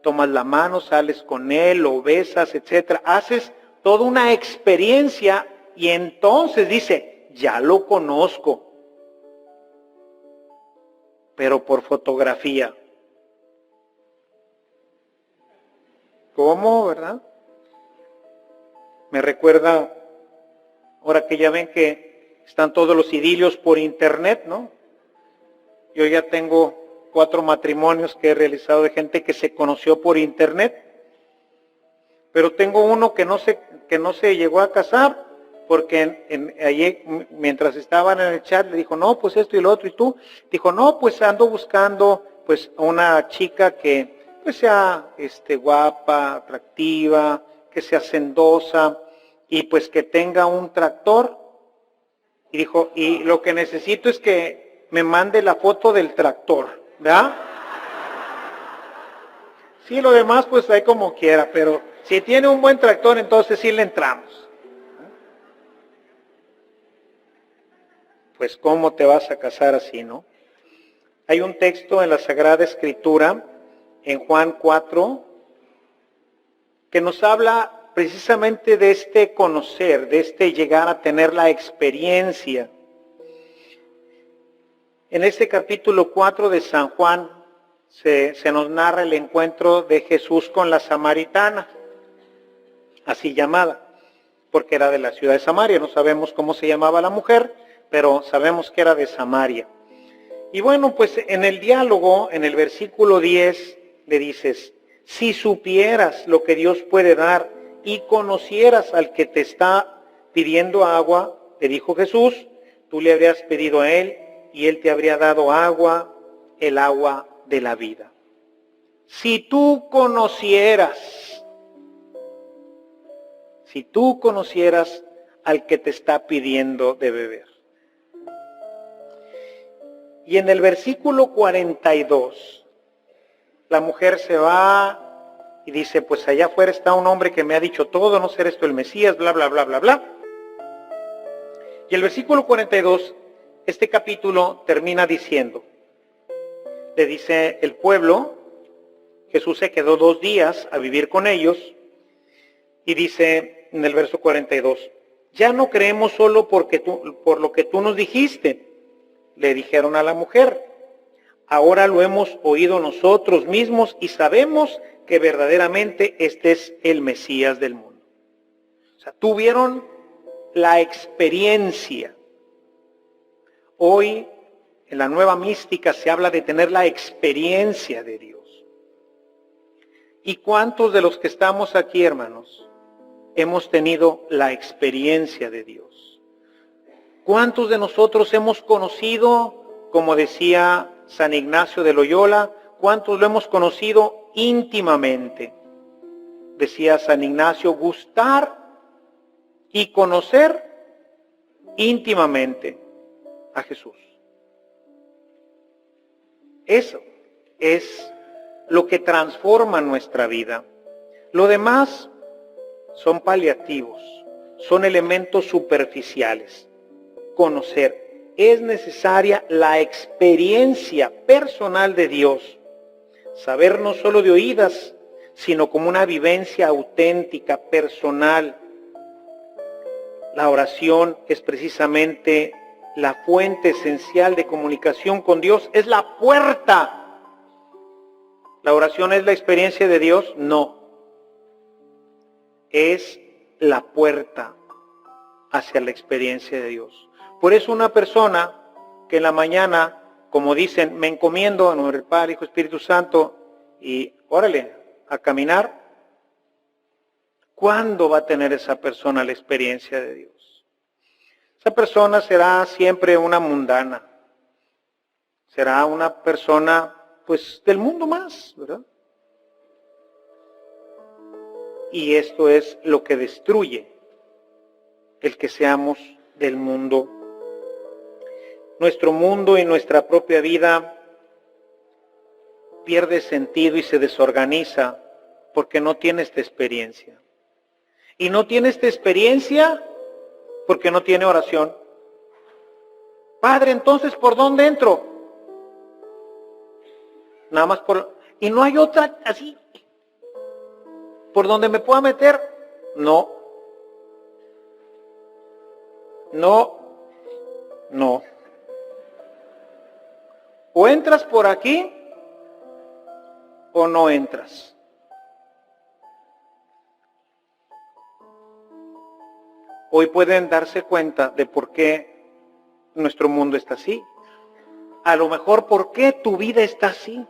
Tomas la mano, sales con él, lo besas, etcétera. Haces toda una experiencia y entonces dice, ya lo conozco, pero por fotografía. ¿Cómo, verdad? Me recuerda, ahora que ya ven que están todos los idilios por internet, ¿no? Yo ya tengo 4 matrimonios que he realizado de gente que se conoció por internet, pero tengo uno que no se llegó a casar, porque ayer, mientras estaban en el chat, le dijo, no, pues esto y lo otro, y tú, dijo, no, pues ando buscando, pues, una chica que, pues, sea, guapa, atractiva, que sea hacendosa, y pues que tenga un tractor, y dijo, y lo que necesito es que me mande la foto del tractor, ¿verdad? Sí, lo demás, pues, ahí como quiera, pero si tiene un buen tractor, entonces sí le entramos. Pues ¿cómo te vas a casar así, no? Hay un texto en la Sagrada Escritura, en Juan 4, que nos habla precisamente de este conocer, de este llegar a tener la experiencia. En este capítulo 4 de San Juan se nos narra el encuentro de Jesús con la samaritana, así llamada, porque era de la ciudad de Samaria. No sabemos cómo se llamaba la mujer, pero sabemos que era de Samaria. Y bueno, pues en el diálogo, en el versículo 10, le dices, si supieras lo que Dios puede dar y conocieras al que te está pidiendo agua, te dijo Jesús, tú le habrías pedido a él y él te habría dado agua, el agua de la vida. Si tú conocieras al que te está pidiendo de beber. Y en el versículo 42, la mujer se va y dice, pues allá afuera está un hombre que me ha dicho todo, no ser esto el Mesías, bla, bla, bla, bla, bla. Y el versículo 42, este capítulo termina diciendo, le dice el pueblo, Jesús se quedó 2 días a vivir con ellos, y dice en el verso 42, ya no creemos solo por lo que tú nos dijiste, le dijeron a la mujer, ahora lo hemos oído nosotros mismos y sabemos que verdaderamente este es el Mesías del mundo. O sea, tuvieron la experiencia. Hoy en la nueva mística se habla de tener la experiencia de Dios. ¿Y cuántos de los que estamos aquí, hermanos, hemos tenido la experiencia de Dios? ¿Cuántos de nosotros hemos conocido, como decía San Ignacio de Loyola, cuántos lo hemos conocido íntimamente? Decía San Ignacio, gustar y conocer íntimamente a Jesús. Eso es lo que transforma nuestra vida. Lo demás son paliativos, son elementos superficiales. Conocer, es necesaria la experiencia personal de Dios, saber no solo de oídas, sino como una vivencia auténtica, personal. La oración es precisamente la fuente esencial de comunicación con Dios, es la puerta ¿La oración es la experiencia de Dios? No. Es la puerta hacia la experiencia de Dios. Por eso una persona que en la mañana, como dicen, me encomiendo a nombre del Padre, Hijo, Espíritu Santo, y órale, a caminar, ¿cuándo va a tener esa persona la experiencia de Dios? Esa persona será siempre una mundana, será una persona, pues, del mundo más, ¿verdad? Y esto es lo que destruye el que seamos del mundo. Nuestro mundo y nuestra propia vida pierde sentido y se desorganiza porque no tiene esta experiencia. Y no tiene esta experiencia porque no tiene oración. Padre, entonces, ¿por dónde entro? Nada más por... ¿Y no hay otra así? ¿Por donde me pueda meter? No. No. No. O entras por aquí o no entras. Hoy pueden darse cuenta de por qué nuestro mundo está así. A lo mejor por qué tu vida está así.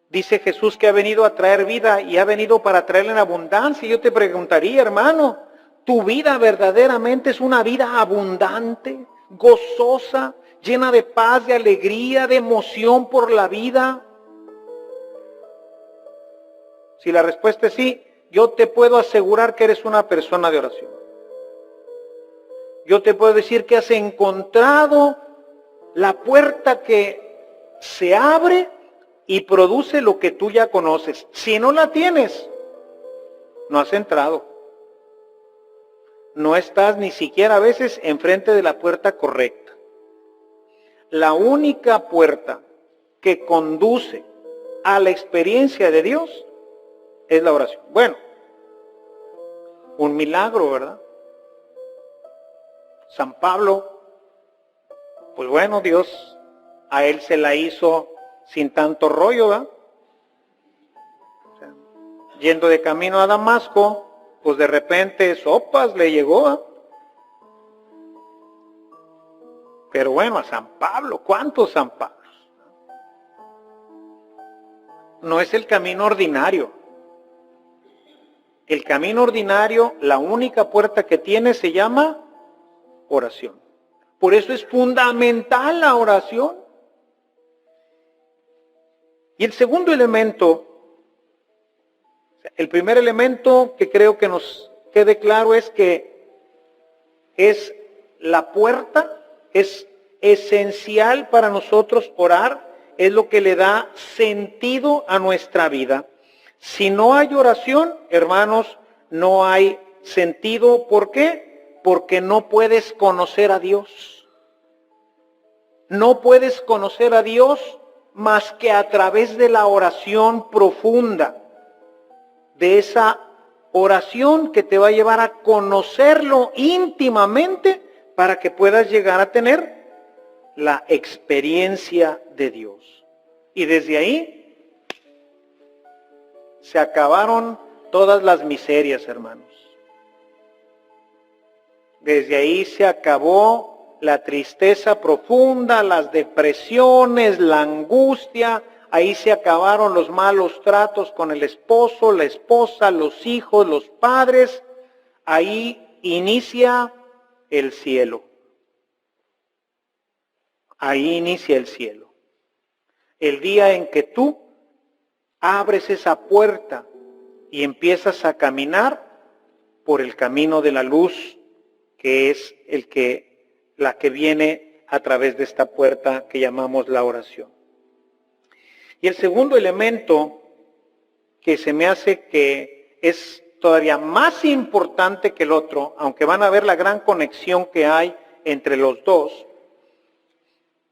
Dice Jesús que ha venido a traer vida y ha venido para traerla en abundancia. Yo te preguntaría, hermano, ¿tu vida verdaderamente es una vida abundante, gozosa, llena de paz, de alegría, de emoción por la vida? Si la respuesta es sí, yo te puedo asegurar que eres una persona de oración. Yo te puedo decir que has encontrado la puerta que se abre y produce lo que tú ya conoces. Si no la tienes, no has entrado. No estás ni siquiera a veces enfrente de la puerta correcta. La única puerta que conduce a la experiencia de Dios es la oración. Bueno, un milagro, ¿verdad? San Pablo, pues bueno, Dios a él se la hizo sin tanto rollo, ¿verdad? O sea, yendo de camino a Damasco, pues de repente sopas le llegó, ¿verdad? Pero bueno, a San Pablo, ¿cuántos San Pablos? No es el camino ordinario. El camino ordinario, la única puerta que tiene se llama oración. Por eso es fundamental la oración. Y el segundo elemento, el primer elemento que creo que nos quede claro es que es la puerta, es esencial para nosotros orar, es lo que le da sentido a nuestra vida. Si no hay oración, hermanos, no hay sentido. ¿Por qué? Porque no puedes conocer a Dios. No puedes conocer a Dios más que a través de la oración profunda, de esa oración que te va a llevar a conocerlo íntimamente para que puedas llegar a tener la experiencia de Dios. Y desde ahí se acabaron todas las miserias, hermanos. Desde ahí se acabó la tristeza profunda, las depresiones, la angustia. Ahí se acabaron los malos tratos con el esposo, la esposa, los hijos, los padres. Ahí inicia el cielo. Ahí inicia el cielo. El día en que tú abres esa puerta y empiezas a caminar por el camino de la luz, que es la que viene a través de esta puerta que llamamos la oración. Y el segundo elemento que se me hace que es todavía más importante que el otro, aunque van a ver la gran conexión que hay entre los dos,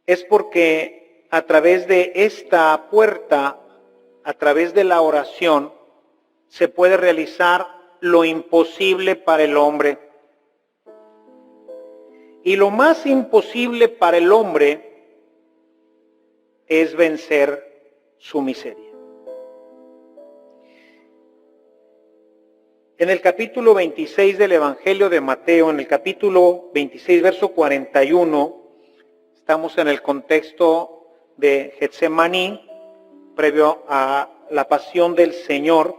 es porque a través de esta puerta, a través de la oración, se puede realizar lo imposible para el hombre. Y lo más imposible para el hombre es vencer su miseria. En el capítulo 26 del Evangelio de Mateo, en el capítulo 26, verso 41, estamos en el contexto de Getsemaní, previo a la pasión del Señor.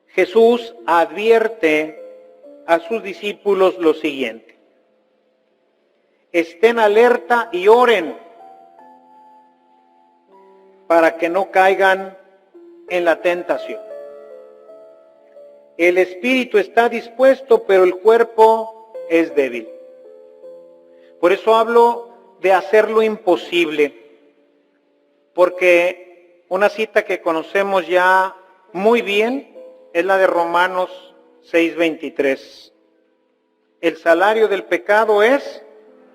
Jesús advierte a sus discípulos lo siguiente: estén alerta y oren para que no caigan en la tentación. El espíritu está dispuesto, pero el cuerpo es débil. Por eso hablo de hacer lo imposible, porque una cita que conocemos ya muy bien es la de Romanos 6:23. El salario del pecado es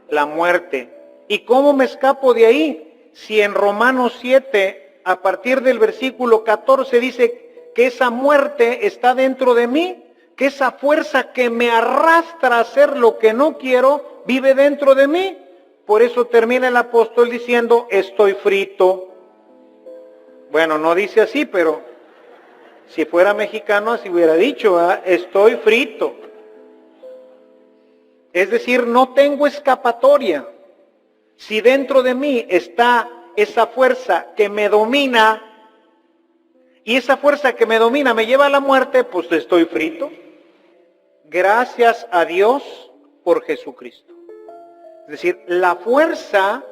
la muerte. ¿Y cómo me escapo de ahí? Si en Romanos 7, a partir del versículo 14, dice que esa muerte está dentro de mí, que esa fuerza que me arrastra a hacer lo que no quiero, vive dentro de mí. Por eso termina el apóstol diciendo, estoy frito. Bueno, no dice así, pero si fuera mexicano así hubiera dicho, estoy frito. Es decir, no tengo escapatoria. Si dentro de mí está esa fuerza que me domina, y esa fuerza que me domina me lleva a la muerte, pues estoy frito. Gracias a Dios por Jesucristo. Es decir, la fuerza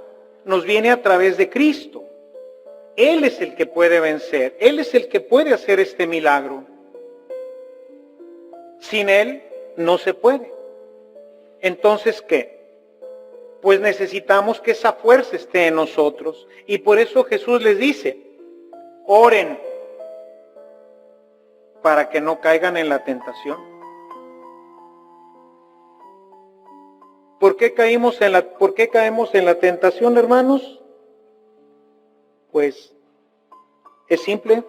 nos viene a través de Cristo. Él es el que puede vencer, Él es el que puede hacer este milagro. Sin Él no se puede. Entonces, ¿qué? Pues necesitamos que esa fuerza esté en nosotros. Y por eso Jesús les dice, oren para que no caigan en la tentación. ¿Por qué caemos en la tentación, hermanos? Pues es simple,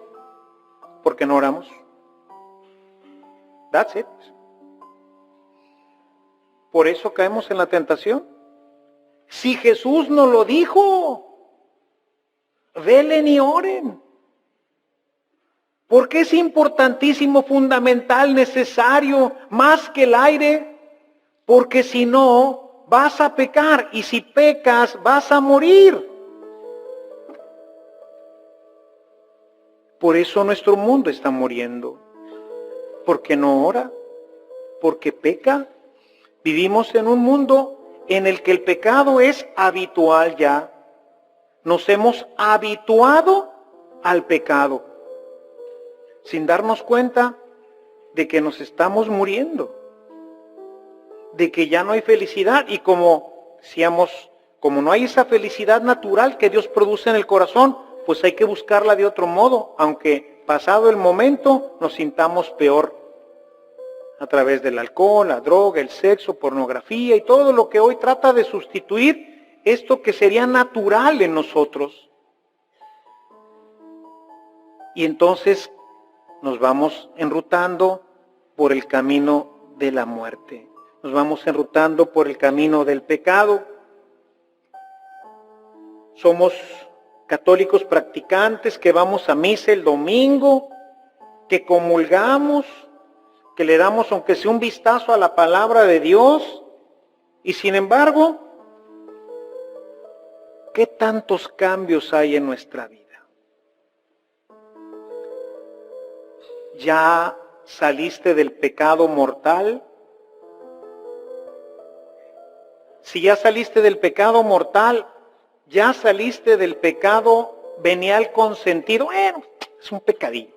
porque no oramos. That's it. Por eso caemos en la tentación. Si Jesús nos lo dijo, velen y oren. Porque es importantísimo, fundamental, necesario, más que el aire, porque si no, vas a pecar, y si pecas, vas a morir. Por eso nuestro mundo está muriendo, porque no ora, porque peca. Vivimos en un mundo en el que el pecado es habitual ya. Nos hemos habituado al pecado, sin darnos cuenta de que nos estamos muriendo, de que ya no hay felicidad. Y como no hay esa felicidad natural que Dios produce en el corazón, pues hay que buscarla de otro modo, aunque pasado el momento nos sintamos peor, a través del alcohol, la droga, el sexo, pornografía y todo lo que hoy trata de sustituir esto que sería natural en nosotros. Y entonces nos vamos enrutando por el camino de la muerte. Nos vamos enrutando por el camino del pecado. Somos católicos practicantes que vamos a misa el domingo, que comulgamos, que le damos aunque sea un vistazo a la palabra de Dios, y sin embargo, ¿qué tantos cambios hay en nuestra vida? ¿Ya saliste del pecado mortal? Si ya saliste del pecado mortal, ya saliste del pecado venial consentido, bueno, es un pecadillo.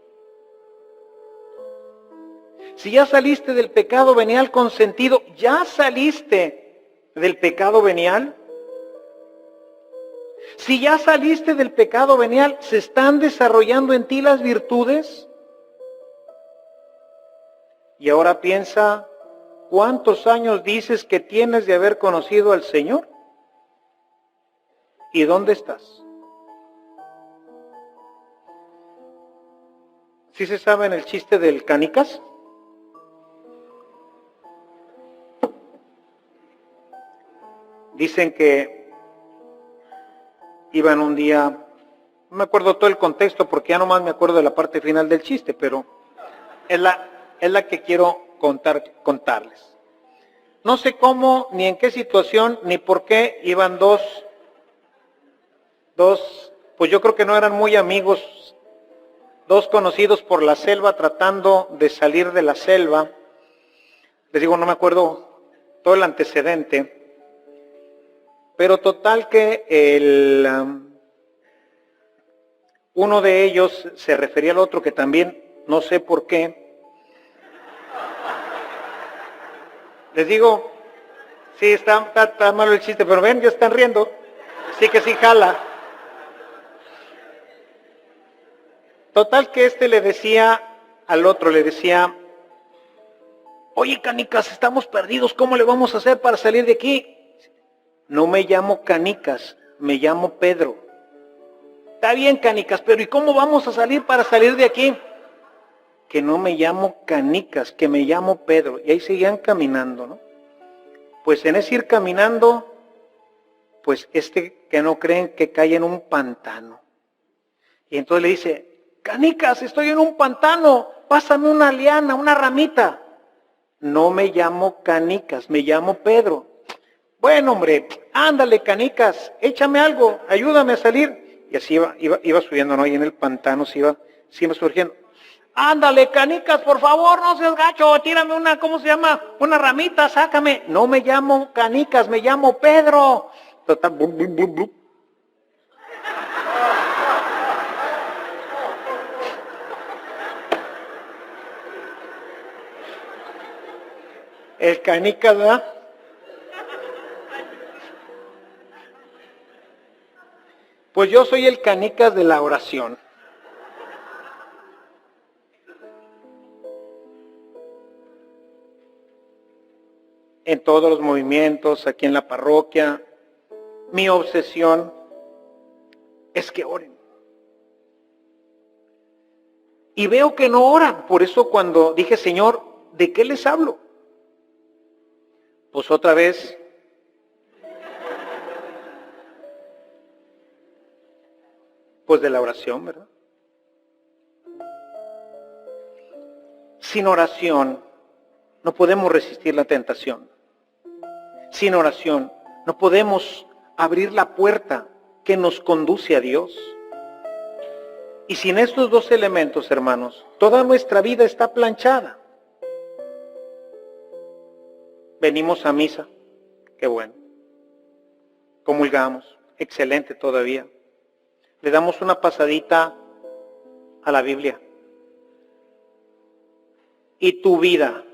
Si ya saliste del pecado venial consentido, ¿ya saliste del pecado venial? Si ya saliste del pecado venial, ¿se están desarrollando en ti las virtudes? Y ahora piensa, ¿cuántos años dices que tienes de haber conocido al Señor? ¿Y dónde estás? ¿Sí se sabe el chiste del canicas? Dicen que iban un día, no me acuerdo todo el contexto porque ya nomás me acuerdo de la parte final del chiste, pero es la que quiero contarles. No sé cómo, ni en qué situación, ni por qué iban dos, pues yo creo que no eran muy amigos, dos conocidos por la selva tratando de salir de la selva. Les digo, no me acuerdo todo el antecedente, pero total que uno de ellos se refería al otro que también, no sé por qué. Les digo, sí, está malo el chiste, pero ven, ya están riendo. Sí que sí jala. Total que le decía al otro, le decía, oye, Canicas, estamos perdidos, ¿cómo le vamos a hacer para salir de aquí? No me llamo Canicas, me llamo Pedro. Está bien, Canicas, pero ¿y cómo vamos a salir para salir de aquí? Que no me llamo Canicas, que me llamo Pedro. Y ahí seguían caminando, ¿no? Pues en ese ir caminando, pues que no creen que cae en un pantano. Y entonces le dice, Canicas, estoy en un pantano, pásame una liana, una ramita. No me llamo Canicas, me llamo Pedro. Bueno, hombre, ándale, Canicas, échame algo, ayúdame a salir. Y así iba subiendo, ¿no? Y en el pantano se iba surgiendo. Ándale, Canicas, por favor, no seas gacho, tírame una, ¿cómo se llama? Una ramita, sácame. No me llamo Canicas, me llamo Pedro. Total, bum, bum, bum, bum. El Canicas, ¿verdad? Pues yo soy el Canicas de la oración. En todos los movimientos, aquí en la parroquia, mi obsesión es que oren. Y veo que no oran, por eso cuando dije, Señor, ¿de qué les hablo? Pues otra vez, pues de la oración, ¿verdad? Sin oración no podemos resistir la tentación. Sin oración no podemos abrir la puerta que nos conduce a Dios. Y sin estos dos elementos, hermanos, toda nuestra vida está planchada. Venimos a misa, qué bueno. Comulgamos, excelente todavía. Le damos una pasadita a la Biblia. ¿Y tu vida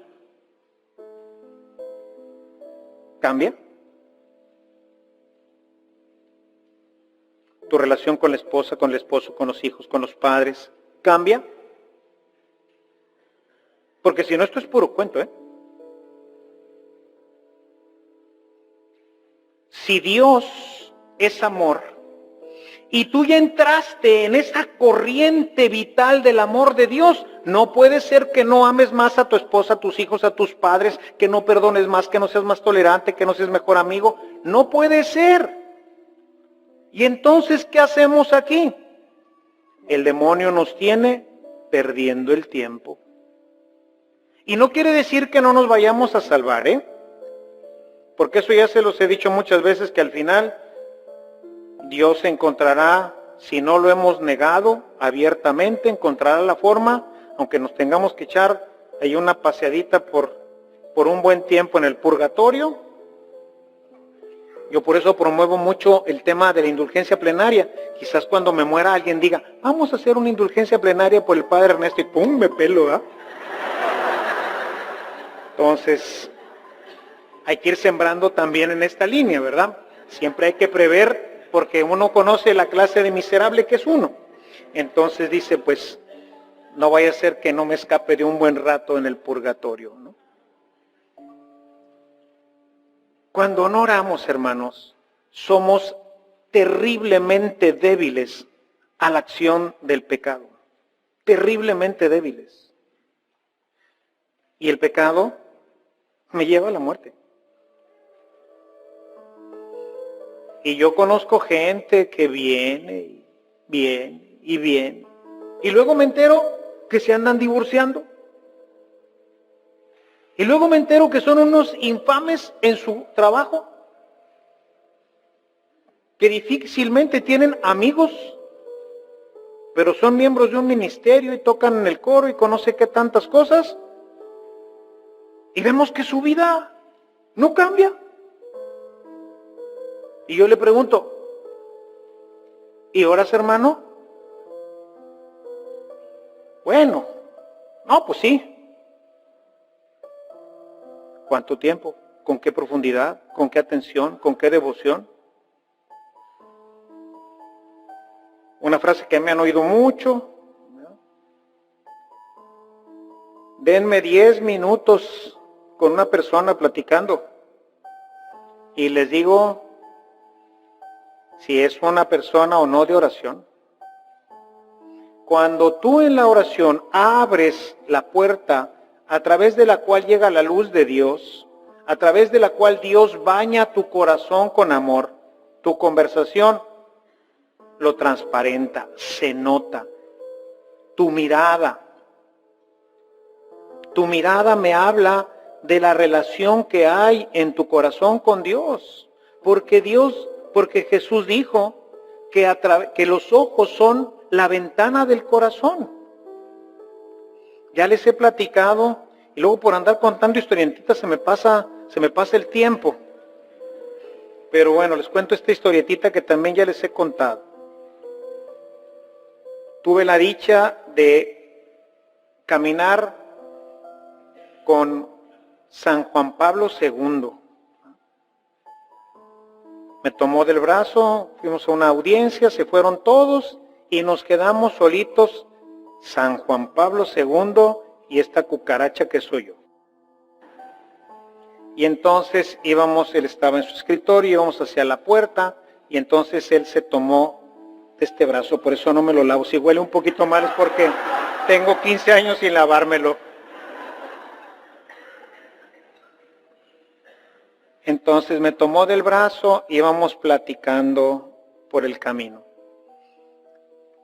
cambia? ¿Tu relación con la esposa, con el esposo, con los hijos, con los padres, cambia? Porque si no, esto es puro cuento, ¿eh? Si Dios es amor, y tú ya entraste en esa corriente vital del amor de Dios, no puede ser que no ames más a tu esposa, a tus hijos, a tus padres, que no perdones más, que no seas más tolerante, que no seas mejor amigo. No puede ser. Y entonces, ¿qué hacemos aquí? El demonio nos tiene perdiendo el tiempo. Y no quiere decir que no nos vayamos a salvar, ¿eh? Porque eso ya se los he dicho muchas veces, que al final Dios encontrará, si no lo hemos negado abiertamente, encontrará la forma, aunque nos tengamos que echar ahí una paseadita por un buen tiempo en el purgatorio. Yo por eso promuevo mucho el tema de la indulgencia plenaria. Quizás cuando me muera alguien diga, vamos a hacer una indulgencia plenaria por el Padre Ernesto, y ¡pum! Me pelo, ¿verdad? Entonces, hay que ir sembrando también en esta línea, ¿verdad? Siempre hay que prever, porque uno conoce la clase de miserable que es uno. Entonces dice, pues, no vaya a ser que no me escape de un buen rato en el purgatorio, ¿no? Cuando no oramos, hermanos, somos terriblemente débiles a la acción del pecado. Terriblemente débiles. Y el pecado me lleva a la muerte. Y yo conozco gente que viene, viene y viene. Y luego me entero que se andan divorciando. Y luego me entero que son unos infames en su trabajo, que difícilmente tienen amigos, pero son miembros de un ministerio y tocan en el coro y conoce qué tantas cosas. Y vemos que su vida no cambia. Y yo le pregunto, ¿y oras, hermano? Bueno, no, pues sí. ¿Cuánto tiempo? ¿Con qué profundidad? ¿Con qué atención? ¿Con qué devoción? Una frase que me han oído mucho. Denme 10 minutos con una persona platicando. Y les digo si es una persona o no de oración. Cuando tú en la oración abres la puerta a través de la cual llega la luz de Dios, a través de la cual Dios baña tu corazón con amor, tu conversación lo transparenta, se nota. Tu mirada me habla de la relación que hay en tu corazón con Dios, porque Jesús dijo que los ojos son la ventana del corazón. Ya les he platicado, y luego por andar contando historietitas se me pasa el tiempo. Pero bueno, les cuento esta historietita que también ya les he contado. Tuve la dicha de caminar con San Juan Pablo II. Me tomó del brazo, fuimos a una audiencia, se fueron todos y nos quedamos solitos, San Juan Pablo II y esta cucaracha que soy yo. Y entonces él estaba en su escritorio, íbamos hacia la puerta y entonces él se tomó de este brazo, por eso no me lo lavo. Si huele un poquito mal es porque tengo 15 años sin lavármelo. Entonces me tomó del brazo y íbamos platicando por el camino.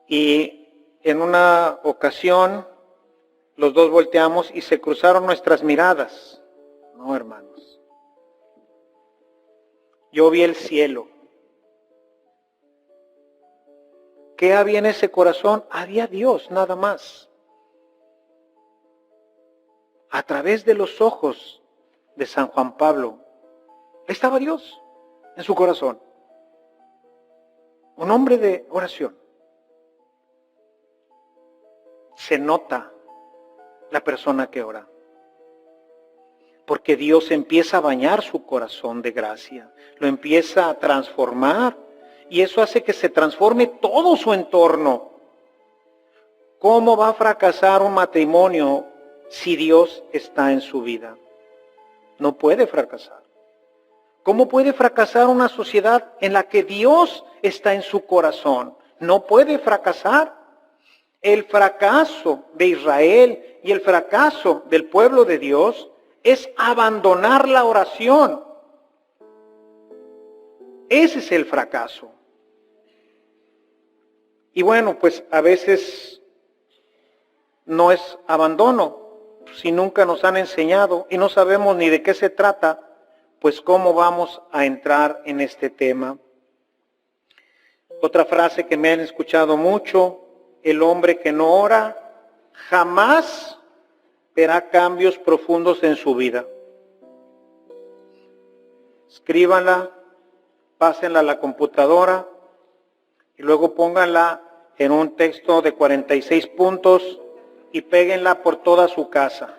Y en una ocasión los dos volteamos y se cruzaron nuestras miradas. No, hermanos. Yo vi el cielo. ¿Qué había en ese corazón? Había Dios, nada más. A través de los ojos de San Juan Pablo, estaba Dios en su corazón. Un hombre de oración. Se nota la persona que ora. Porque Dios empieza a bañar su corazón de gracia. Lo empieza a transformar. Y eso hace que se transforme todo su entorno. ¿Cómo va a fracasar un matrimonio si Dios está en su vida? No puede fracasar. ¿Cómo puede fracasar una sociedad en la que Dios está en su corazón? No puede fracasar. El fracaso de Israel y el fracaso del pueblo de Dios es abandonar la oración. Ese es el fracaso. Y bueno, pues a veces no es abandono, si nunca nos han enseñado y no sabemos ni de qué se trata, pues cómo vamos a entrar en este tema. Otra frase que me han escuchado mucho: el hombre que no ora jamás verá cambios profundos en su vida. Escríbanla, pásenla a la computadora y luego pónganla en un texto de 46 puntos y péguenla por toda su casa.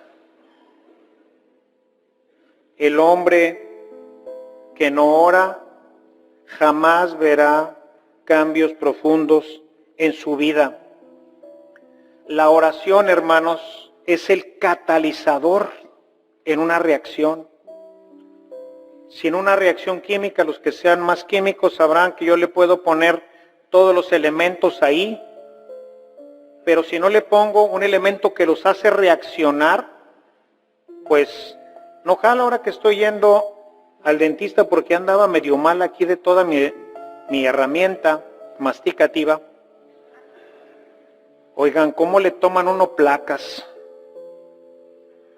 El hombre que no ora jamás verá cambios profundos en su vida. La oración, hermanos, es el catalizador en una reacción. Si en una reacción química, los que sean más químicos sabrán que yo le puedo poner todos los elementos ahí, pero si no le pongo un elemento que los hace reaccionar, pues no jala. Ahora que estoy yendo al dentista porque andaba medio mal aquí de toda mi mi herramienta masticativa. Oigan, ¿cómo le toman uno placas?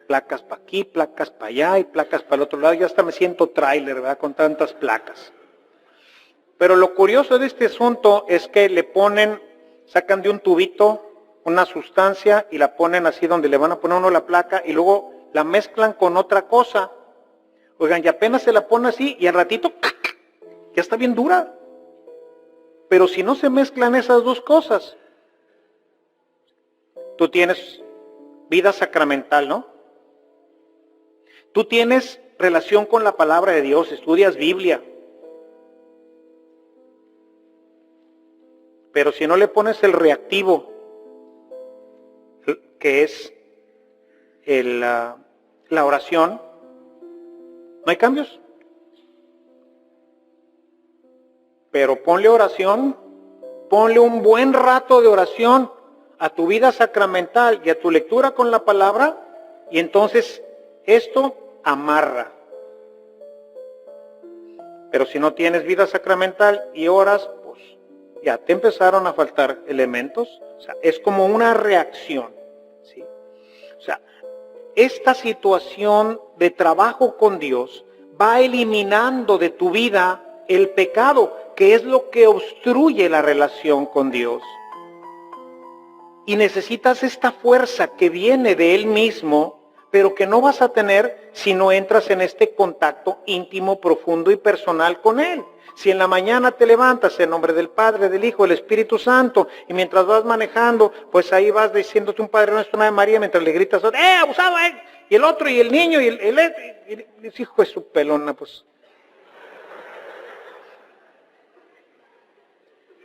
Placas para aquí, placas para allá y placas para el otro lado. Ya hasta me siento tráiler, ¿verdad? Con tantas placas. Pero lo curioso de este asunto es que le ponen, sacan de un tubito una sustancia y la ponen así donde le van a poner uno la placa y luego la mezclan con otra cosa. Oigan, y apenas se la pone así y al ratito ya está bien dura. Pero si no se mezclan esas dos cosas, tú tienes vida sacramental, ¿no? Tú tienes relación con la palabra de Dios, estudias Biblia. Pero si no le pones el reactivo, que es la oración, no hay cambios. Pero ponle oración, ponle un buen rato de oración a tu vida sacramental y a tu lectura con la palabra, y entonces esto amarra. Pero si no tienes vida sacramental y oras, pues ya te empezaron a faltar elementos. O sea, es como una reacción, ¿sí? O sea, esta situación de trabajo con Dios va eliminando de tu vida el pecado, que es lo que obstruye la relación con Dios. Y necesitas esta fuerza que viene de Él mismo, pero que no vas a tener si no entras en este contacto íntimo, profundo y personal con Él. Si en la mañana te levantas en nombre del Padre, del Hijo, del Espíritu Santo, y mientras vas manejando, pues ahí vas diciéndote un Padre Nuestro, una Ave María, mientras le gritas, abusado, y el otro, y el niño, y el hijo de su pelona, pues.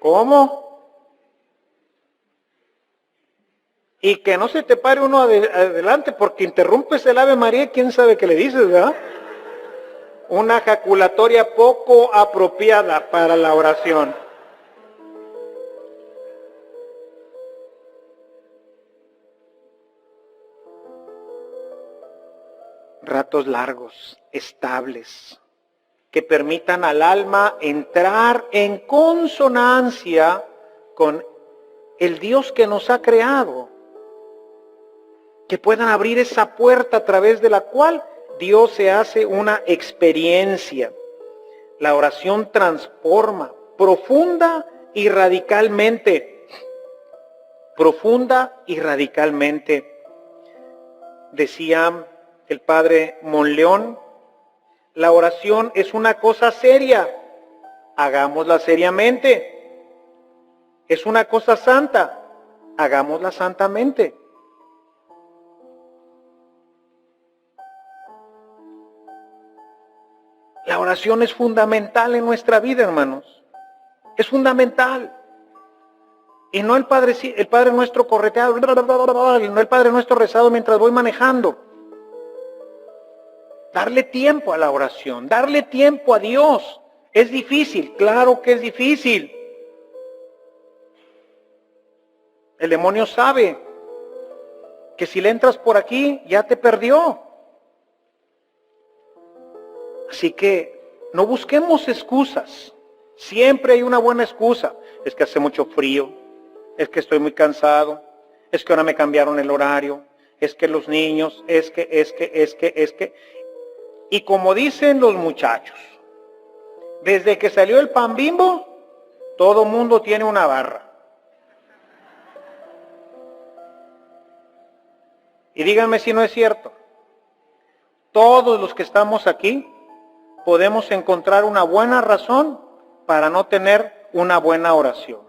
¿Cómo? Y que no se te pare uno adelante porque interrumpes el Ave María, quién sabe qué le dices, ¿verdad? Una ejaculatoria poco apropiada para la oración. Ratos largos, estables, que permitan al alma entrar en consonancia con el Dios que nos ha creado. Que puedan abrir esa puerta a través de la cual Dios se hace una experiencia. La oración transforma profunda y radicalmente. Profunda y radicalmente. Decía el padre Monleón, la oración es una cosa seria. Hagámosla seriamente. Es una cosa santa. Hagámosla santamente. La oración es fundamental en nuestra vida, hermanos. Es fundamental. Y no el Padre Nuestro correteado, no el Padre Nuestro rezado mientras voy manejando. Darle tiempo a la oración, darle tiempo a Dios. ¿Es difícil? Claro que es difícil. El demonio sabe que si le entras por aquí, ya te perdió. Así que no busquemos excusas. Siempre hay una buena excusa. Es que hace mucho frío, es que estoy muy cansado, es que ahora me cambiaron el horario, es que los niños, es que. Y como dicen los muchachos, desde que salió el Pan Bimbo, todo mundo tiene una barra. Y díganme si no es cierto. Todos los que estamos aquí podemos encontrar una buena razón para no tener una buena oración.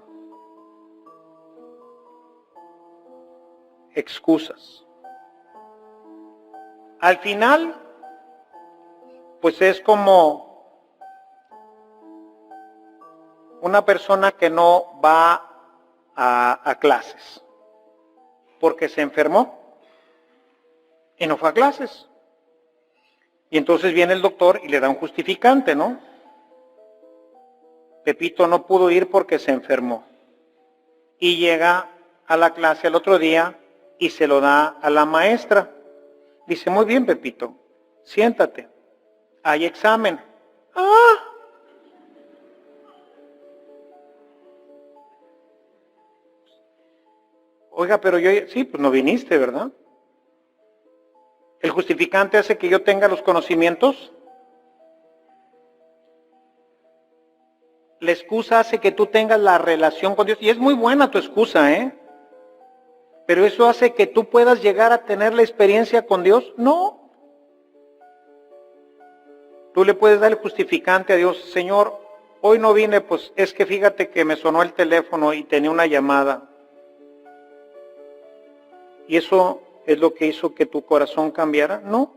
Excusas. Al final, pues es como una persona que no va a clases porque se enfermó y no fue a clases. Y entonces viene el doctor y le da un justificante, ¿no? Pepito no pudo ir porque se enfermó. Y llega a la clase al otro día y se lo da a la maestra. Dice, muy bien, Pepito, siéntate. Hay examen. ¡Ah! Oiga, pero yo, sí, pues no viniste, ¿verdad? ¿El justificante hace que yo tenga los conocimientos? La excusa hace que tú tengas la relación con Dios. Y es muy buena tu excusa, ¿eh? Pero eso hace que tú puedas llegar a tener la experiencia con Dios. No. Tú le puedes dar el justificante a Dios. Señor, hoy no vine, pues es que fíjate que me sonó el teléfono y tenía una llamada. ¿Y eso es lo que hizo que tu corazón cambiara? No.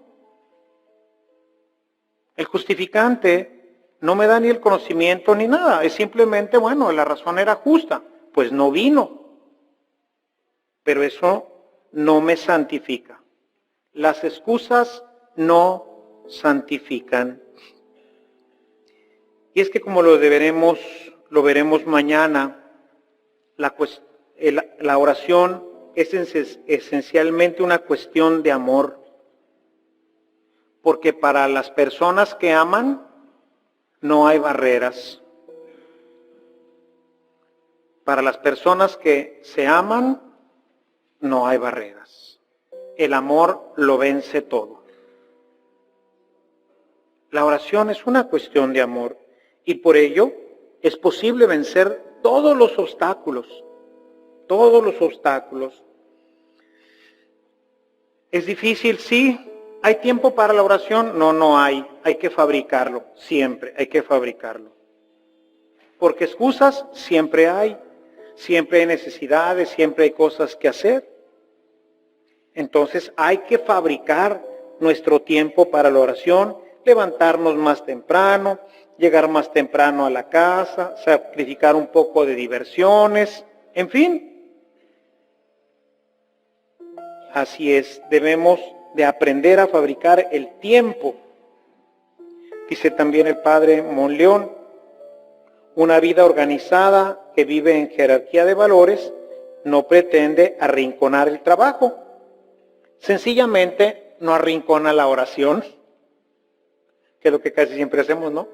El justificante no me da ni el conocimiento ni nada. Es simplemente, bueno, la razón era justa. Pues no vino. Pero eso no me santifica. Las excusas no santifican. Y es que como lo veremos mañana, la oración es esencialmente una cuestión de amor. Porque para las personas que aman, no hay barreras. Para las personas que se aman, no hay barreras. El amor lo vence todo. La oración es una cuestión de amor y por ello es posible vencer todos los obstáculos. Todos los obstáculos. ¿Es difícil? Sí. ¿Hay tiempo para la oración? No, no hay. Hay que fabricarlo. Siempre hay que fabricarlo. Porque excusas siempre hay. Siempre hay necesidades, siempre hay cosas que hacer. Entonces hay que fabricar nuestro tiempo para la oración, levantarnos más temprano, llegar más temprano a la casa, sacrificar un poco de diversiones, en fin. Así es, debemos de aprender a fabricar el tiempo. Dice también el padre Monleón, una vida organizada que vive en jerarquía de valores no pretende arrinconar el trabajo. Sencillamente no arrincona la oración, que es lo que casi siempre hacemos, ¿no?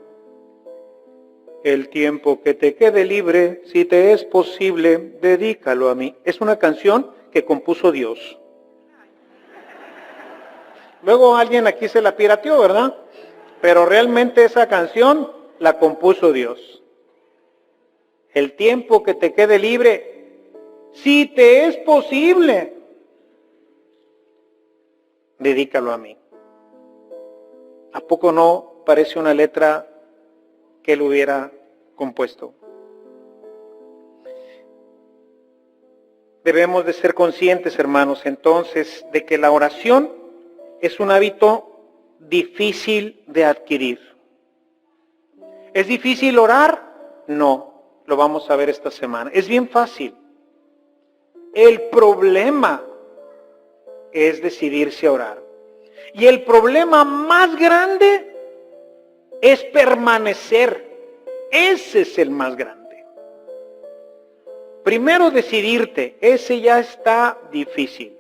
El tiempo que te quede libre, si te es posible, dedícalo a mí. Es una canción que compuso Dios. Luego alguien aquí se la pirateó, ¿verdad? Pero realmente esa canción la compuso Dios. El tiempo que te quede libre, si te es posible, dedícalo a mí. ¿A poco no parece una letra que él hubiera compuesto? Debemos de ser conscientes, hermanos, entonces, de que la oración es un hábito difícil de adquirir. ¿Es difícil orar? No. Lo vamos a ver esta semana. Es bien fácil. El problema es decidirse a orar. Y el problema más grande es permanecer. Ese es el más grande. Primero decidirte, ese ya está difícil.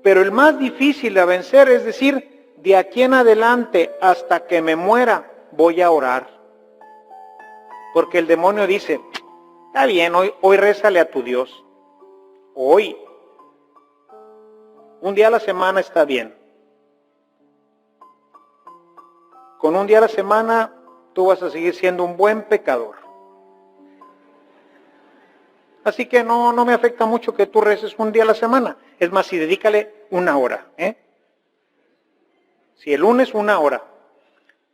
Pero el más difícil de vencer es decir, de aquí en adelante hasta que me muera voy a orar. Porque el demonio dice, está bien, hoy rézale a tu Dios. Hoy. Un día a la semana está bien. Con un día a la semana tú vas a seguir siendo un buen pecador. Así que no me afecta mucho que tú reces un día a la semana. Es más, si dedícale una hora. Si el lunes, una hora.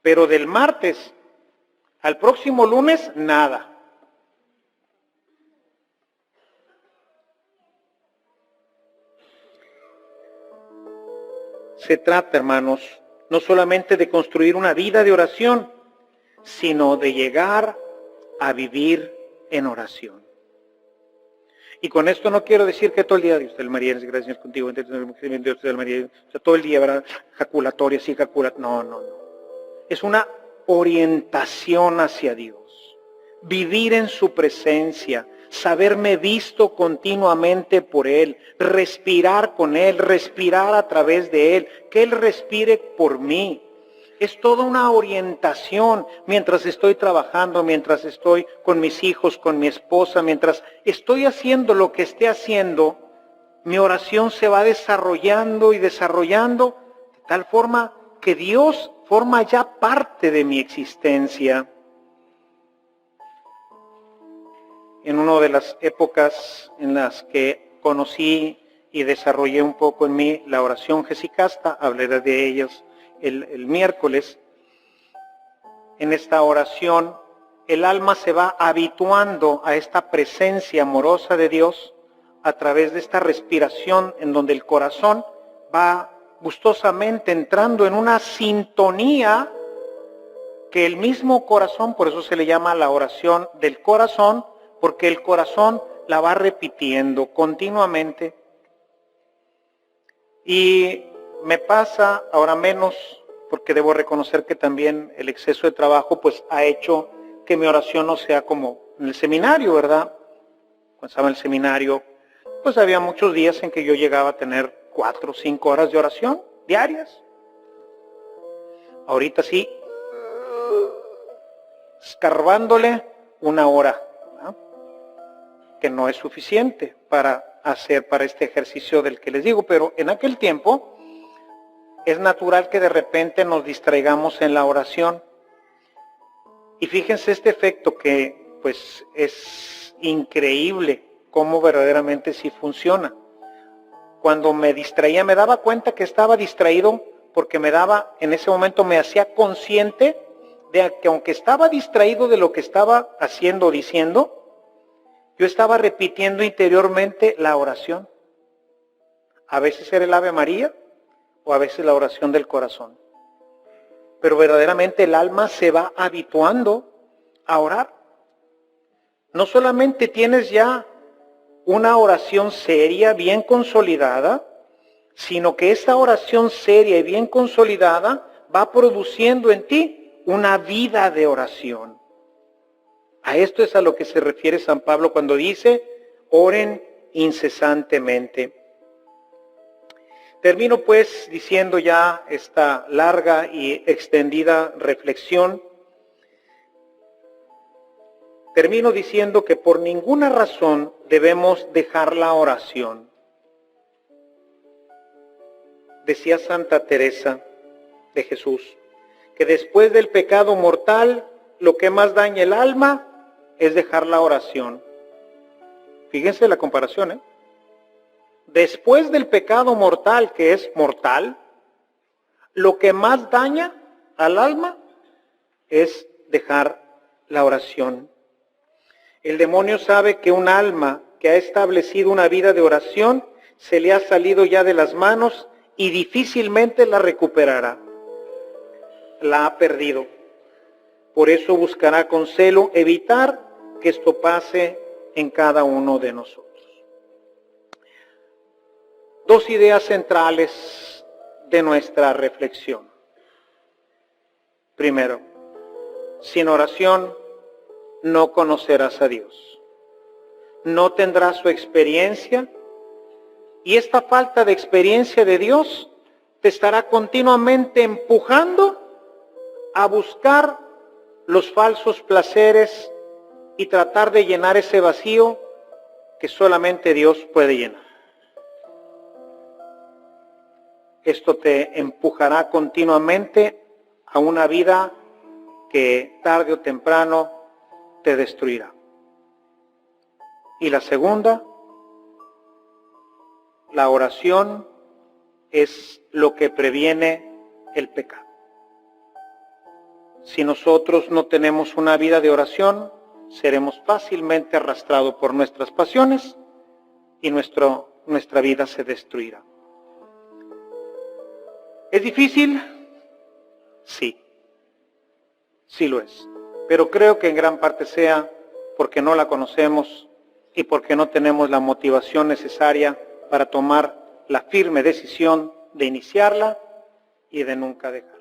Pero del martes al próximo lunes, nada. Se trata, hermanos, no solamente de construir una vida de oración, sino de llegar a vivir en oración. Y con esto no quiero decir que todo el día, Dios te María, gracias Señor contigo, Dios te María, o sea, todo el día, ¿verdad? Jaculatoria, sí, jaculatoria. No. Es una orientación hacia Dios. Vivir en su presencia, saberme visto continuamente por Él, respirar con Él, respirar a través de Él, que Él respire por mí. Es toda una orientación mientras estoy trabajando, mientras estoy con mis hijos, con mi esposa, mientras estoy haciendo lo que esté haciendo, mi oración se va desarrollando y desarrollando de tal forma que Dios forma ya parte de mi existencia. En una de las épocas en las que conocí y desarrollé un poco en mí la oración jesicasta, hablaré de ellos el miércoles. En esta oración el alma se va habituando a esta presencia amorosa de Dios a través de esta respiración en donde el corazón va gustosamente entrando en una sintonía que el mismo corazón, por eso se le llama la oración del corazón, porque el corazón la va repitiendo continuamente. Y me pasa ahora menos, porque debo reconocer que también el exceso de trabajo pues ha hecho que mi oración no sea como en el seminario, ¿verdad? Cuando estaba en el seminario, pues había muchos días en que yo llegaba a tener 4 o 5 horas de oración diarias. Ahorita sí, escarbándole 1 hora, ¿verdad? Que no es suficiente para hacer para este ejercicio del que les digo, pero en aquel tiempo es natural que de repente nos distraigamos en la oración. Y fíjense este efecto que pues es increíble cómo verdaderamente sí funciona. Cuando me distraía, me daba cuenta que estaba distraído porque en ese momento me hacía consciente de que aunque estaba distraído de lo que estaba haciendo o diciendo, yo estaba repitiendo interiormente la oración. A veces era el Ave María o a veces la oración del corazón. Pero verdaderamente el alma se va habituando a orar. No solamente tienes ya una oración seria, bien consolidada, sino que esa oración seria y bien consolidada va produciendo en ti una vida de oración. A esto es a lo que se refiere San Pablo cuando dice, oren incesantemente. Termino pues diciendo ya esta larga y extendida reflexión. Termino diciendo que por ninguna razón debemos dejar la oración. Decía Santa Teresa de Jesús, que después del pecado mortal, lo que más daña el alma es dejar la oración. Fíjense la comparación, ¿eh? Después del pecado mortal, que es mortal, lo que más daña al alma es dejar la oración. El demonio sabe que un alma que ha establecido una vida de oración se le ha salido ya de las manos y difícilmente la recuperará. La ha perdido. Por eso buscará con celo evitar que esto pase en cada uno de nosotros. 2 ideas centrales de nuestra reflexión. Primero, sin oración no conocerás a Dios. No tendrás su experiencia y esta falta de experiencia de Dios te estará continuamente empujando a buscar los falsos placeres y tratar de llenar ese vacío que solamente Dios puede llenar. Esto te empujará continuamente a una vida que tarde o temprano te destruirá. Y la segunda, la oración es lo que previene el pecado. Si nosotros no tenemos una vida de oración, seremos fácilmente arrastrados por nuestras pasiones y nuestra vida se destruirá. ¿Es difícil? Sí, sí lo es. Pero creo que en gran parte sea porque no la conocemos y porque no tenemos la motivación necesaria para tomar la firme decisión de iniciarla y de nunca dejarla.